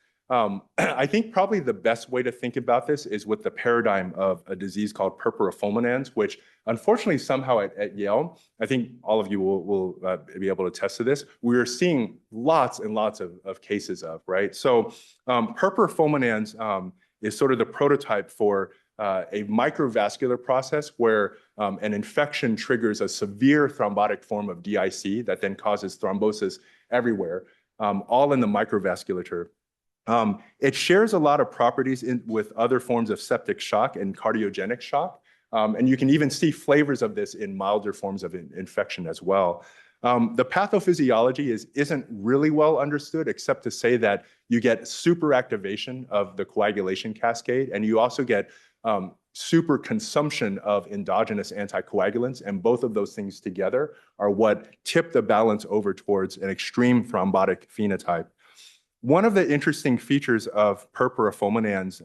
I think probably the best way to think about this is with the paradigm of a disease called purpura fulminans, which unfortunately somehow at Yale, I think all of you will be able to attest to this, we're seeing lots and lots of cases of, right? So purpura fulminans is sort of the prototype for a microvascular process where an infection triggers a severe thrombotic form of DIC that then causes thrombosis everywhere, all in the microvasculature. It shares a lot of properties with other forms of septic shock and cardiogenic shock. And you can even see flavors of this in milder forms of infection as well. The pathophysiology isn't really well understood, except to say that you get super activation of the coagulation cascade, and you also get super consumption of endogenous anticoagulants, and both of those things together are what tip the balance over towards an extreme thrombotic phenotype. One of the interesting features of purpura fulminans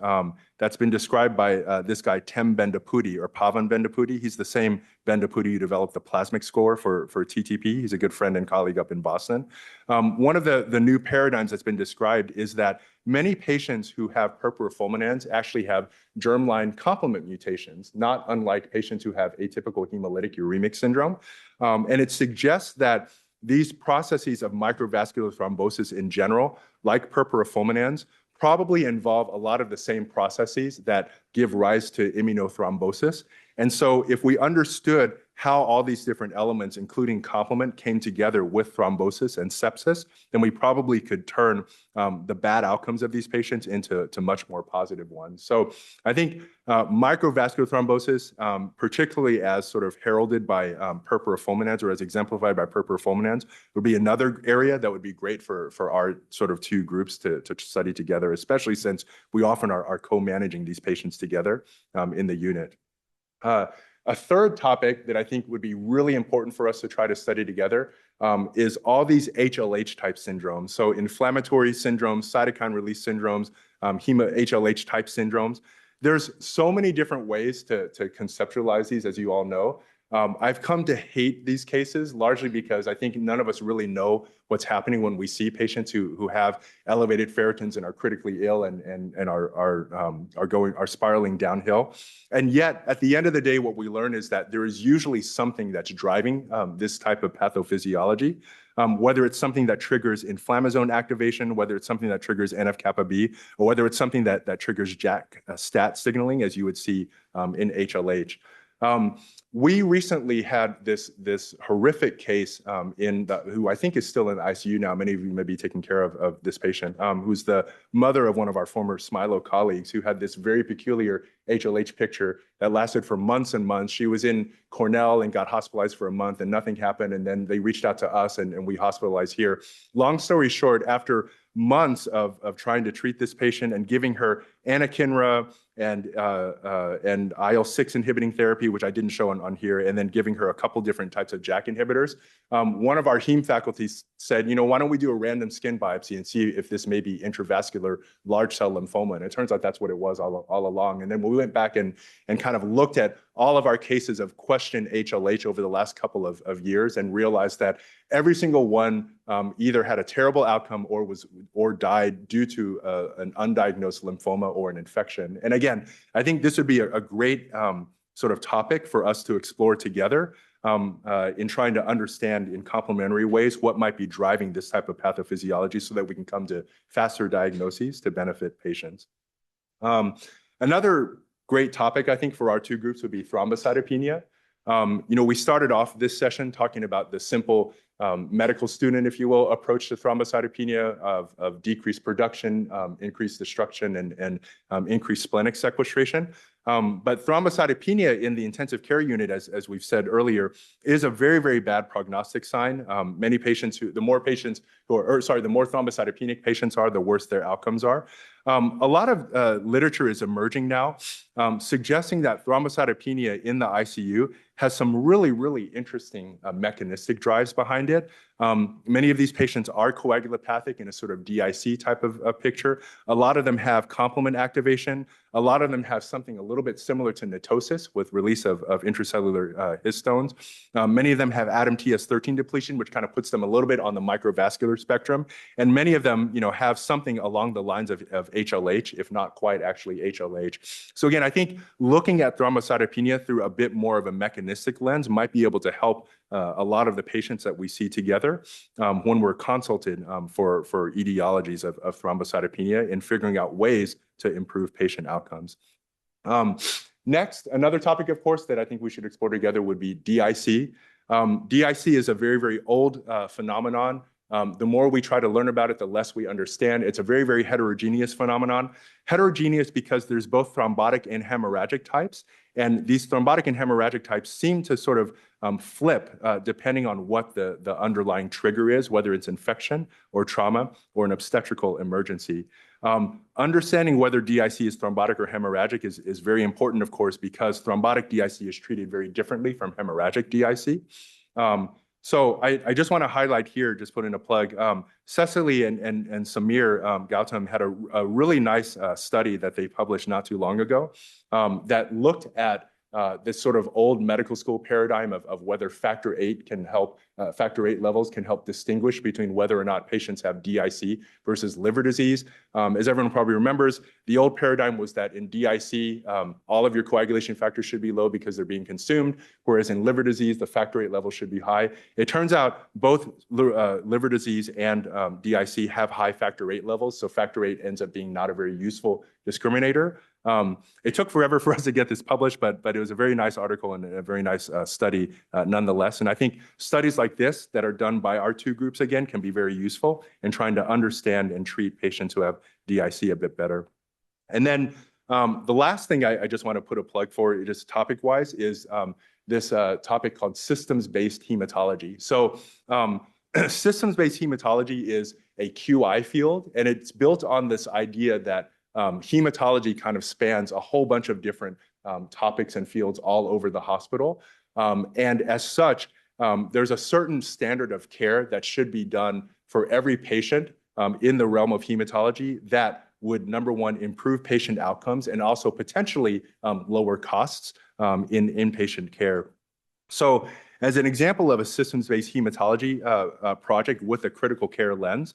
that's been described by this guy, Tem Bendapudi, or Pavan Bendapudi. He's the same Bendapudi who developed the plasmic score for TTP. He's a good friend and colleague up in Boston. One of the new paradigms that's been described is that many patients who have purpura fulminans actually have germline complement mutations, not unlike patients who have atypical hemolytic uremic syndrome. And it suggests that these processes of microvascular thrombosis in general, like purpura fulminans, probably involve a lot of the same processes that give rise to immunothrombosis. And so if we understood how all these different elements, including complement, came together with thrombosis and sepsis, then we probably could turn the bad outcomes of these patients into much more positive ones. So I think microvascular thrombosis, particularly as sort of heralded by purpura fulminans or as exemplified by purpura fulminans, would be another area that would be great for our sort of two groups to study together, especially since we often are co-managing these patients together in the unit. A third topic that I think would be really important for us to try to study together is all these HLH type syndromes. So inflammatory syndromes, cytokine release syndromes, HLH type syndromes. There's so many different ways to conceptualize these, as you all know. I've come to hate these cases largely because I think none of us really know what's happening when we see patients who have elevated ferritins and are critically ill and are spiraling downhill. And yet, at the end of the day, what we learn is that there is usually something that's driving this type of pathophysiology. Whether it's something that triggers inflammasome activation, whether it's something that triggers NF-kappa B, or whether it's something that triggers JAK-STAT signaling, as you would see in HLH. We recently had this horrific case who I think is still in the ICU now. Many of you may be taking care of this patient, who's the mother of one of our former Smilo colleagues who had this very peculiar HLH picture that lasted for months and months. She was in Cornell and got hospitalized for a month and nothing happened. And then they reached out to us and we hospitalized here. Long story short, after months of trying to treat this patient and giving her anakinra and IL-6 inhibiting therapy, which I didn't show on on here and then giving her a couple different types of JAK inhibitors. One of our heme faculties said, why don't we do a random skin biopsy and see if this may be intravascular large cell lymphoma? And it turns out that's what it was all along. And then we went back and kind of looked at all of our cases of questioned HLH over the last couple of years and realized that every single one either had a terrible outcome or died due to an undiagnosed lymphoma or an infection. And again, I think this would be a great sort of topic for us to explore together in trying to understand in complementary ways what might be driving this type of pathophysiology so that we can come to faster diagnoses to benefit patients. Another great topic, I think, for our two groups would be thrombocytopenia. We started off this session talking about the simple medical student, if you will, approach to thrombocytopenia of decreased production, increased destruction, and increased splenic sequestration. But thrombocytopenia in the intensive care unit, as we've said earlier, is a very, very bad prognostic sign. Many patients the more thrombocytopenic patients are, the worse their outcomes are. A lot of literature is emerging now suggesting that thrombocytopenia in the ICU has some really, really interesting mechanistic drives behind it. Many of these patients are coagulopathic in a sort of DIC type of picture. A lot of them have complement activation. A lot of them have something a little bit similar to netosis with release of intracellular histones. Many of them have ADAMTS13 depletion, which kind of puts them a little bit on the microvascular spectrum. And many of them, have something along the lines of HLH, if not quite actually HLH. So again, I think looking at thrombocytopenia through a bit more of a mechanistic lens might be able to help a lot of the patients that we see together when we're consulted for etiologies of thrombocytopenia and figuring out ways to improve patient outcomes. Next, another topic, of course, that I think we should explore together would be DIC. DIC is a very, very old phenomenon. The more we try to learn about it, the less we understand. It's a very, very heterogeneous phenomenon. Heterogeneous because there's both thrombotic and hemorrhagic types. And these thrombotic and hemorrhagic types seem to sort of flip depending on what the underlying trigger is, whether it's infection or trauma or an obstetrical emergency. Understanding whether DIC is thrombotic or hemorrhagic is very important, of course, because thrombotic DIC is treated very differently from hemorrhagic DIC. So I just want to highlight here, just put in a plug, Cecily and Samir Gautam had a really nice study that they published not too long ago that looked at this sort of old medical school paradigm of whether factor VIII levels can help distinguish between whether or not patients have DIC versus liver disease. As everyone probably remembers, the old paradigm was that in DIC, all of your coagulation factors should be low because they're being consumed, whereas in liver disease, the factor VIII level should be high. It turns out both liver disease and DIC have high factor VIII levels, so factor VIII ends up being not a very useful discriminator. It took forever for us to get this published, but it was a very nice article and a very nice study nonetheless. And I think studies like this that are done by our two groups, again, can be very useful in trying to understand and treat patients who have DIC a bit better. And then the last thing I just want to put a plug for, just topic-wise, is this topic called systems-based hematology. So systems-based hematology is a QI field, and it's built on this idea that hematology kind of spans a whole bunch of different topics and fields all over the hospital. And as such, there's a certain standard of care that should be done for every patient in the realm of hematology that would, number one, improve patient outcomes and also potentially lower costs in inpatient care. So as an example of a systems-based hematology project with a critical care lens,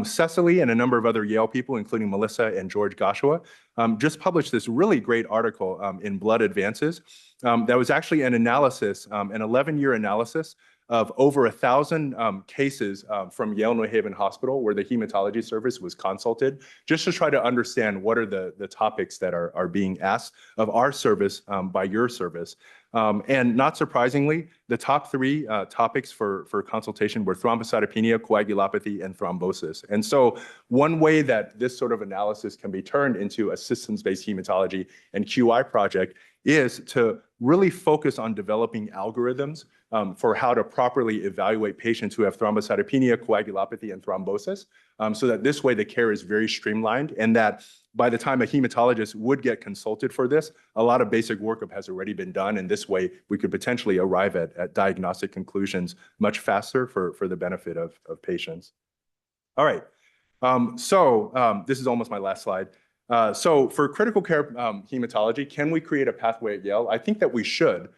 Cecily and a number of other Yale people, including Melissa and George Goshua, just published this really great article in Blood Advances that was actually an analysis, an 11-year analysis of over 1,000 cases from Yale New Haven Hospital where the hematology service was consulted, just to try to understand what are the topics that are being asked of our service by your service. And not surprisingly, the top three topics for consultation were thrombocytopenia, coagulopathy, and thrombosis. And so one way that this sort of analysis can be turned into a systems-based hematology and QI project is to really focus on developing algorithms for how to properly evaluate patients who have thrombocytopenia, coagulopathy, and thrombosis, so that this way the care is very streamlined and that by the time a hematologist would get consulted for this, a lot of basic workup has already been done. And this way, we could potentially arrive at diagnostic conclusions much faster for the benefit of patients. All right. This is almost my last slide. So for critical care hematology, can we create a pathway at Yale? I think that we should.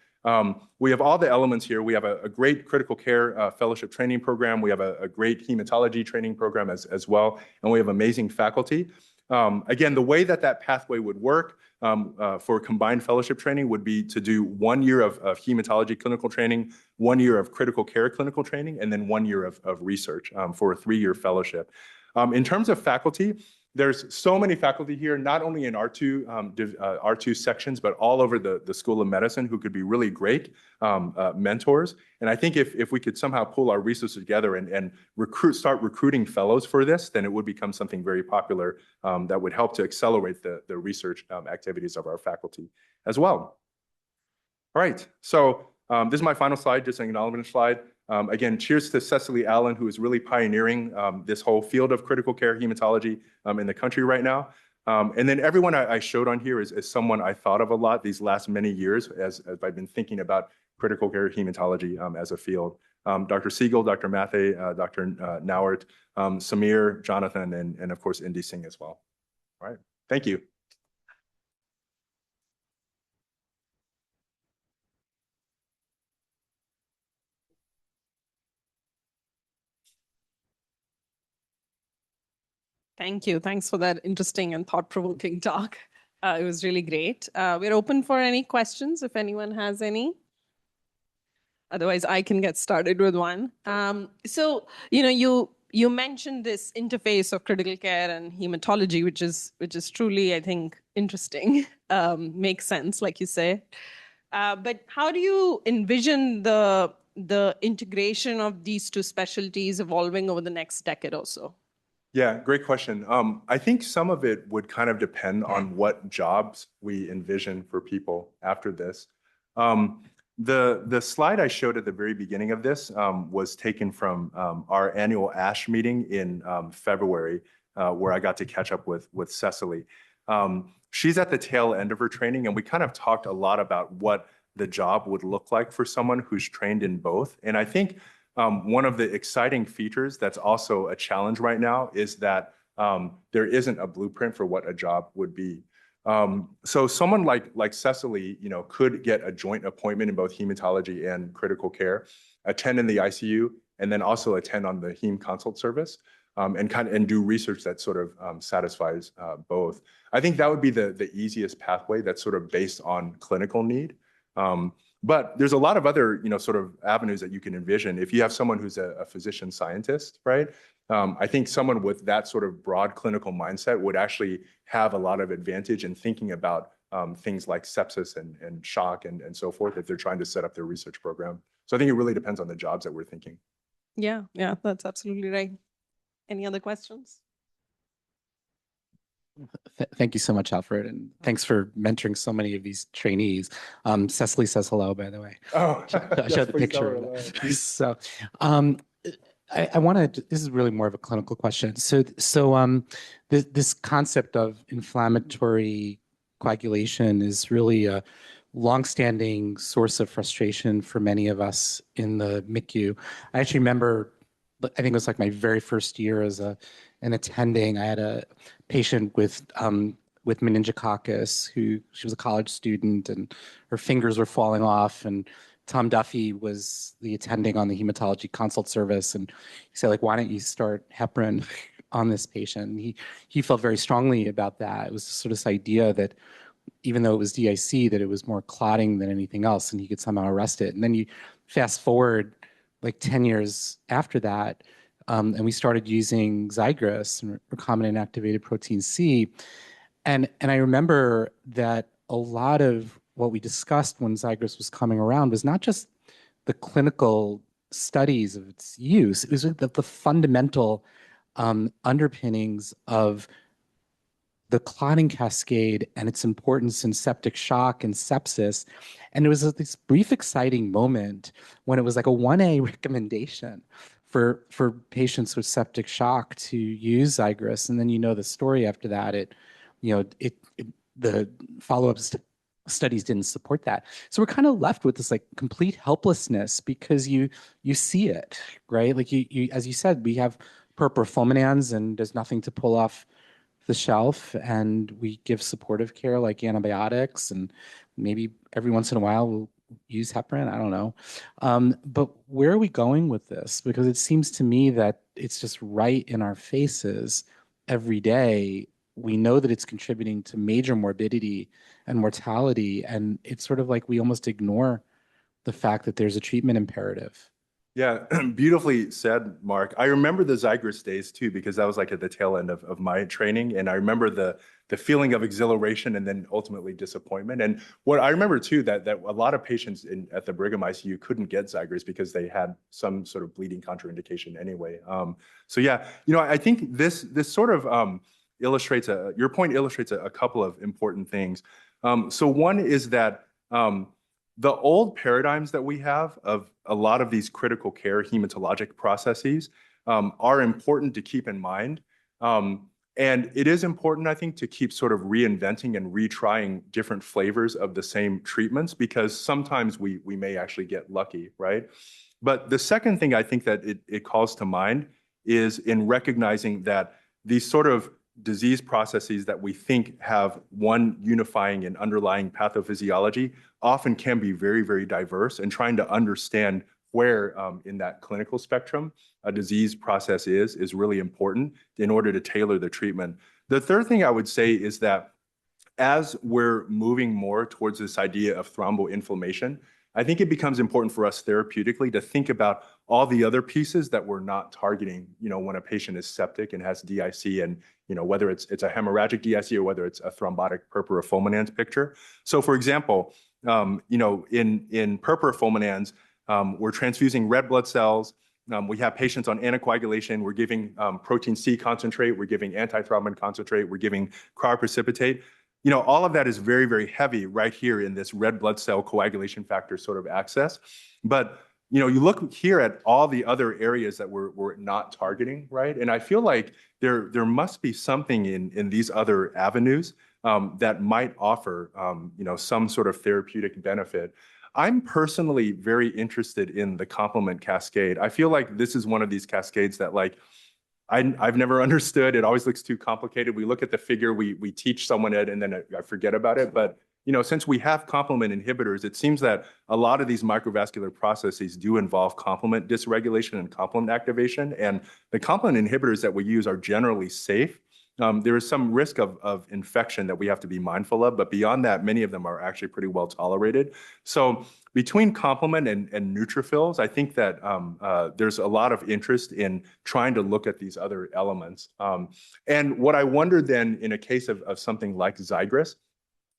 We have all the elements here. We have a great critical care fellowship training program. We have a great hematology training program as well. And we have amazing faculty. Again, the way that pathway would work for combined fellowship training would be to do 1 year of hematology clinical training, 1 year of critical care clinical training, and then 1 year of research for a 3-year fellowship. In terms of faculty, there's so many faculty here, not only in R2 sections, but all over the School of Medicine who could be really great mentors. And I think if we could somehow pull our resources together and start recruiting fellows for this, then it would become something very popular that would help to accelerate the research activities of our faculty as well. All right, so this is my final slide, just an acknowledgement slide. Again, cheers to Cecily Allen, who is really pioneering this whole field of critical care hematology in the country right now. And then everyone I showed on here is someone I thought of a lot these last many years as I've been thinking about critical care hematology as a field. Dr. Siegel, Dr. Mathey, Dr. Nauert, Samir, Jonathan, and of course, Indy Singh as well. All right, thank you. Thank you. Thanks for that interesting and thought-provoking talk. It was really great. We're open for any questions if anyone has any. Otherwise, I can get started with one. So, you mentioned this interface of critical care and hematology, which is truly, I think, interesting. Makes sense, like you say. But how do you envision the integration of these two specialties evolving over the next decade or so? Yeah, great question. I think some of it would kind of depend on what jobs we envision for people after this. The slide I showed at the very beginning of this was taken from our annual ASH meeting in February, where I got to catch up with Cecily. She's at the tail end of her training, and we kind of talked a lot about what the job would look like for someone who's trained in both. And I think one of the exciting features that's also a challenge right now is that there isn't a blueprint for what a job would be. So someone like Cecily, could get a joint appointment in both hematology and critical care, attend in the ICU, and then also attend on the heme consult service, and do research that sort of satisfies both. I think that would be the easiest pathway that's sort of based on clinical need. But there's a lot of other, sort of avenues that you can envision. If you have someone who's a physician scientist, right? I think someone with that sort of broad clinical mindset would actually have a lot of advantage in thinking about things like sepsis and shock and so forth if they're trying to set up their research program. So I think it really depends on the jobs that we're thinking. Yeah, that's absolutely right. Any other questions? Thank you so much, Alfred, and thanks for mentoring so many of these trainees. Cecily says hello, by the way. Oh, I showed the picture. So, I wanted. This is really more of a clinical question. So, this concept of inflammatory coagulation is really a longstanding source of frustration for many of us in the MICU. I actually remember, I think it was like my very first year as an attending. I had a patient with meningococcus she was a college student and her fingers were falling off, and Tom Duffy was the attending on the hematology consult service, and he said, like, why don't you start heparin on this patient? And he felt very strongly about that. It was sort of this idea that even though it was DIC, that it was more clotting than anything else, and he could somehow arrest it. And then you fast forward like 10 years after that, and we started using Zygris, recombinant activated protein C. And I remember that a lot of what we discussed when Zygris was coming around was not just the clinical studies of its use, it was the fundamental underpinnings of the clotting cascade and its importance in septic shock and sepsis. And it was this brief, exciting moment when it was like a 1A recommendation for patients with septic shock to use Zygris. And then the story after that, it the follow-up studies didn't support that. So we're kind of left with this like complete helplessness because you see it, right? Like you as you said, we have purpura fulminans and there's nothing to pull off the shelf, and we give supportive care like antibiotics, and maybe every once in a while we'll use heparin. I don't know. But where are we going with this? Because it seems to me that it's just right in our faces every day. We know that it's contributing to major morbidity and mortality, and it's sort of like we almost ignore the fact that there's a treatment imperative. Yeah, beautifully said, Mark. I remember the Zygris days too, because that was like at the tail end of my training. And I remember the feeling of exhilaration and then ultimately disappointment. And what I remember too, that a lot of patients at the Brigham ICU couldn't get Zygris because they had some sort of bleeding contraindication anyway. So yeah, I think this sort of illustrates your point illustrates a couple of important things. So one is that the old paradigms that we have of a lot of these critical care hematologic processes are important to keep in mind. And it is important, I think, to keep sort of reinventing and retrying different flavors of the same treatments, because sometimes we may actually get lucky, right? But the second thing I think that it calls to mind is in recognizing that these sort of disease processes that we think have one unifying and underlying pathophysiology often can be very, very diverse, and trying to understand where in that clinical spectrum a disease process is really important in order to tailor the treatment. The third thing I would say is that as we're moving more towards this idea of thromboinflammation, I think it becomes important for us therapeutically to think about all the other pieces that we're not targeting, when a patient is septic and has DIC, and, whether it's a hemorrhagic DIC or whether it's a thrombotic purpura fulminans picture. So for example, in purpura fulminans, we're transfusing red blood cells. We have patients on anticoagulation. We're giving protein C concentrate. We're giving antithrombin concentrate. We're giving cryoprecipitate. All of that is very, very heavy right here in this red blood cell coagulation factor sort of access. But, you look here at all the other areas that we're not targeting, right? And I feel like there must be something in these other avenues that might offer, some sort of therapeutic benefit. I'm personally very interested in the complement cascade. I feel like this is one of these cascades that I've never understood. It always looks too complicated. We look at the figure, we teach someone it, and then I forget about it. But since we have complement inhibitors, it seems that a lot of these microvascular processes do involve complement dysregulation and complement activation. And the complement inhibitors that we use are generally safe. There is some risk of infection that we have to be mindful of, but beyond that, many of them are actually pretty well tolerated. So between complement and neutrophils, I think that there's a lot of interest in trying to look at these other elements. And what I wonder then in a case of something like Zygris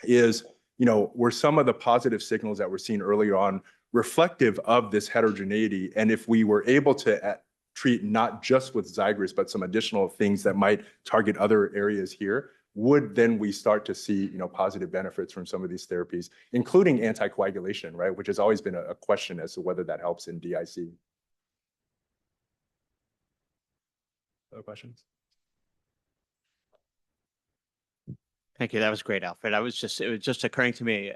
is, were some of the positive signals that we're seeing earlier on reflective of this heterogeneity? And if we were able to treat not just with Zygris, but some additional things that might target other areas here, would then we start to see, positive benefits from some of these therapies, including anticoagulation, right? Which has always been a question as to whether that helps in DIC. Other questions? Thank you. That was great, Alfred. It was just occurring to me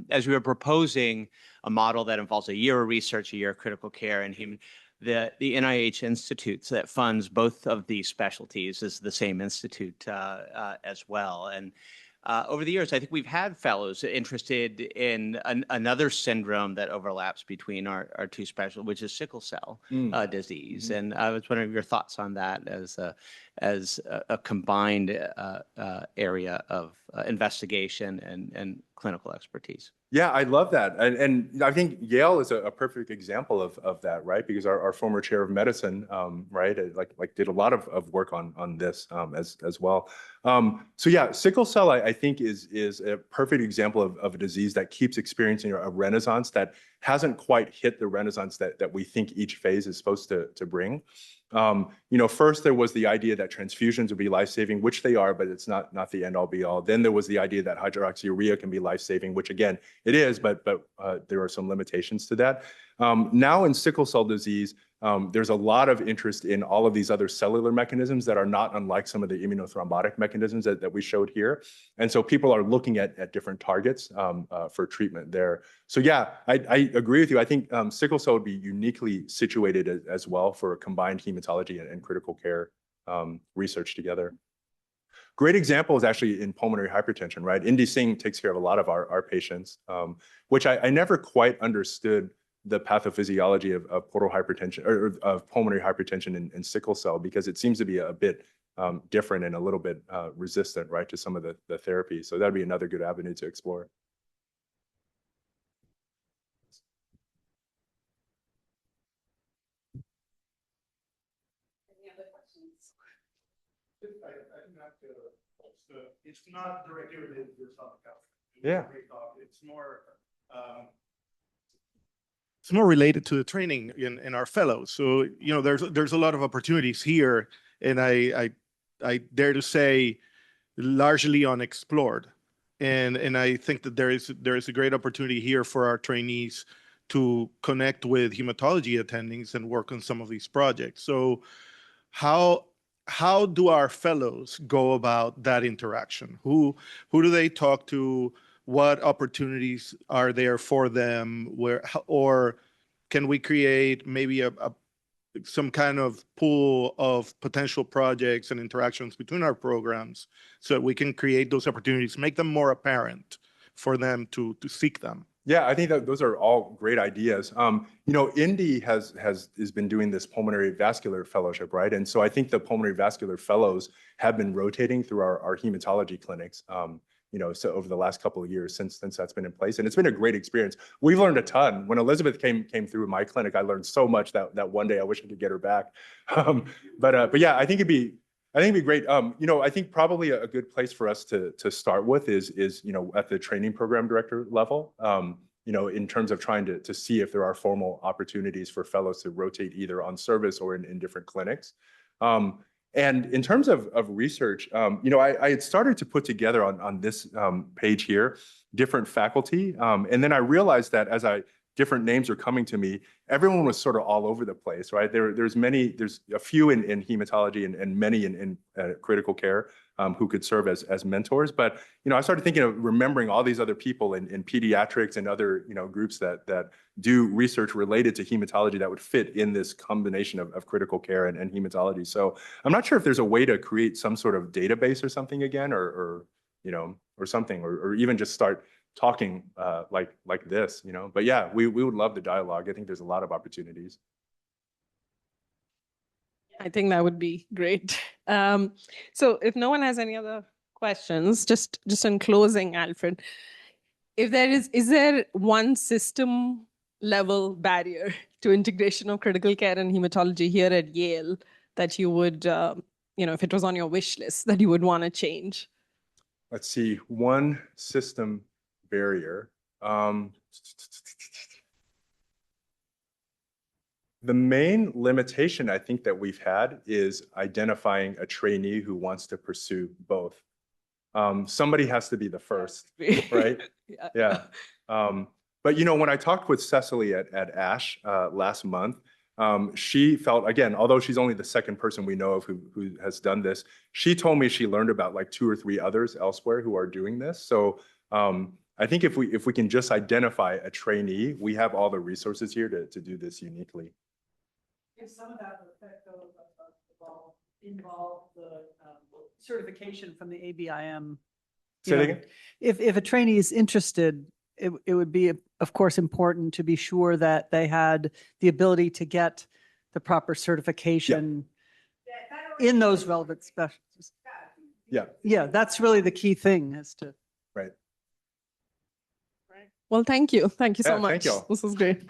as we were proposing a model that involves a year of research, a year of critical care, and the NIH Institute that funds both of these specialties is the same institute as well. And over the years, I think we've had fellows interested in another syndrome that overlaps between our two specialties, which is sickle cell disease. And I was wondering your thoughts on that as a combined area of investigation and clinical expertise. Yeah, I love that. And I think Yale is a perfect example of that, right? Because our former chair of medicine, right, did a lot of work on this as well. So yeah, sickle cell, I think is a perfect example of a disease that keeps experiencing a renaissance that hasn't quite hit the renaissance that we think each phase is supposed to bring. First there was the idea that transfusions would be life-saving, which they are, but it's not the end-all be-all. Then there was the idea that hydroxyurea can be life-saving, which again, it is, but there are some limitations to that. Now in sickle cell disease, there's a lot of interest in all of these other cellular mechanisms that are not unlike some of the immunothrombotic mechanisms that we showed here. And so people are looking at different targets for treatment there. So yeah, I agree with you. I think sickle cell would be uniquely situated as well for combined hematology and critical care research together. Great example is actually in pulmonary hypertension, right? Indy Singh takes care of a lot of our patients, which I never quite understood the pathophysiology of portal hypertension or of pulmonary hypertension in sickle cell, because it seems to be a bit different and a little bit resistant, right, to some of the therapies. So that'd be another good avenue to explore. Any other questions? I think that it's not directly related to your topic. Yeah. It's more related to the training in our fellows. So, you know, there's a lot of opportunities here, and I dare to say largely unexplored. And I think that there is a great opportunity here for our trainees to connect with hematology attendings and work on some of these projects. So how do our fellows go about that interaction? Who do they talk to? What opportunities are there for them? Or can we create maybe some kind of pool of potential projects and interactions between our programs so that we can create those opportunities, make them more apparent for them to seek them? Yeah, I think that those are all great ideas. You know, Indy has been doing this pulmonary vascular fellowship, right? And so I think the pulmonary vascular fellows have been rotating through our hematology clinics. You know, so over the last couple of years since that's been in place, and it's been a great experience. We've learned a ton. When Elizabeth came through my clinic, I learned so much that one day I wish I could get her back. But yeah, I think it'd be great. You know, I think probably a good place for us to start with is you know, at the training program director level. You know, in terms of trying to see if there are formal opportunities for fellows to rotate either on service or in different clinics. And in terms of research, you know, I had started to put together on this page here different faculty, and then I realized that as different names are coming to me, everyone was sort of all over the place, right? There's a few in hematology and many in critical care who could serve as mentors. But, you know, I started thinking of remembering all these other people in pediatrics and other, you know, groups that do research related to hematology that would fit in this combination of critical care and hematology. So I'm not sure if there's a way to create some sort of database or something again, or you know, or something, or even just start talking like this, you know. But yeah, we would love the dialogue. I think there's a lot of opportunities. I think that would be great. So if no one has any other questions, just in closing, Alfred, if is there one system level barrier to integration of critical care and hematology here at Yale that you would, you know, if it was on your wish list, that you would want to change? Let's see, one system barrier. The main limitation I think that we've had is identifying a trainee who wants to pursue both. Somebody has to be the first, right? Yeah. But you know, when I talked with Cecily at ASH last month, she felt, again, although she's only the second person we know of who has done this, she told me she learned about like 2 or 3 others elsewhere who are doing this. So I think if we can just identify a trainee, we have all the resources here to do this uniquely. If some of that effect involve the certification from the ABIM. Say that again? If a trainee is interested, it would be, of course, important to be sure that they had the ability to get the proper certification in those relevant specialties. Yeah. Yeah, that's really the key thing as to. Right. Well, thank you. Thank you so Yeah, much. thank y'all. This was great.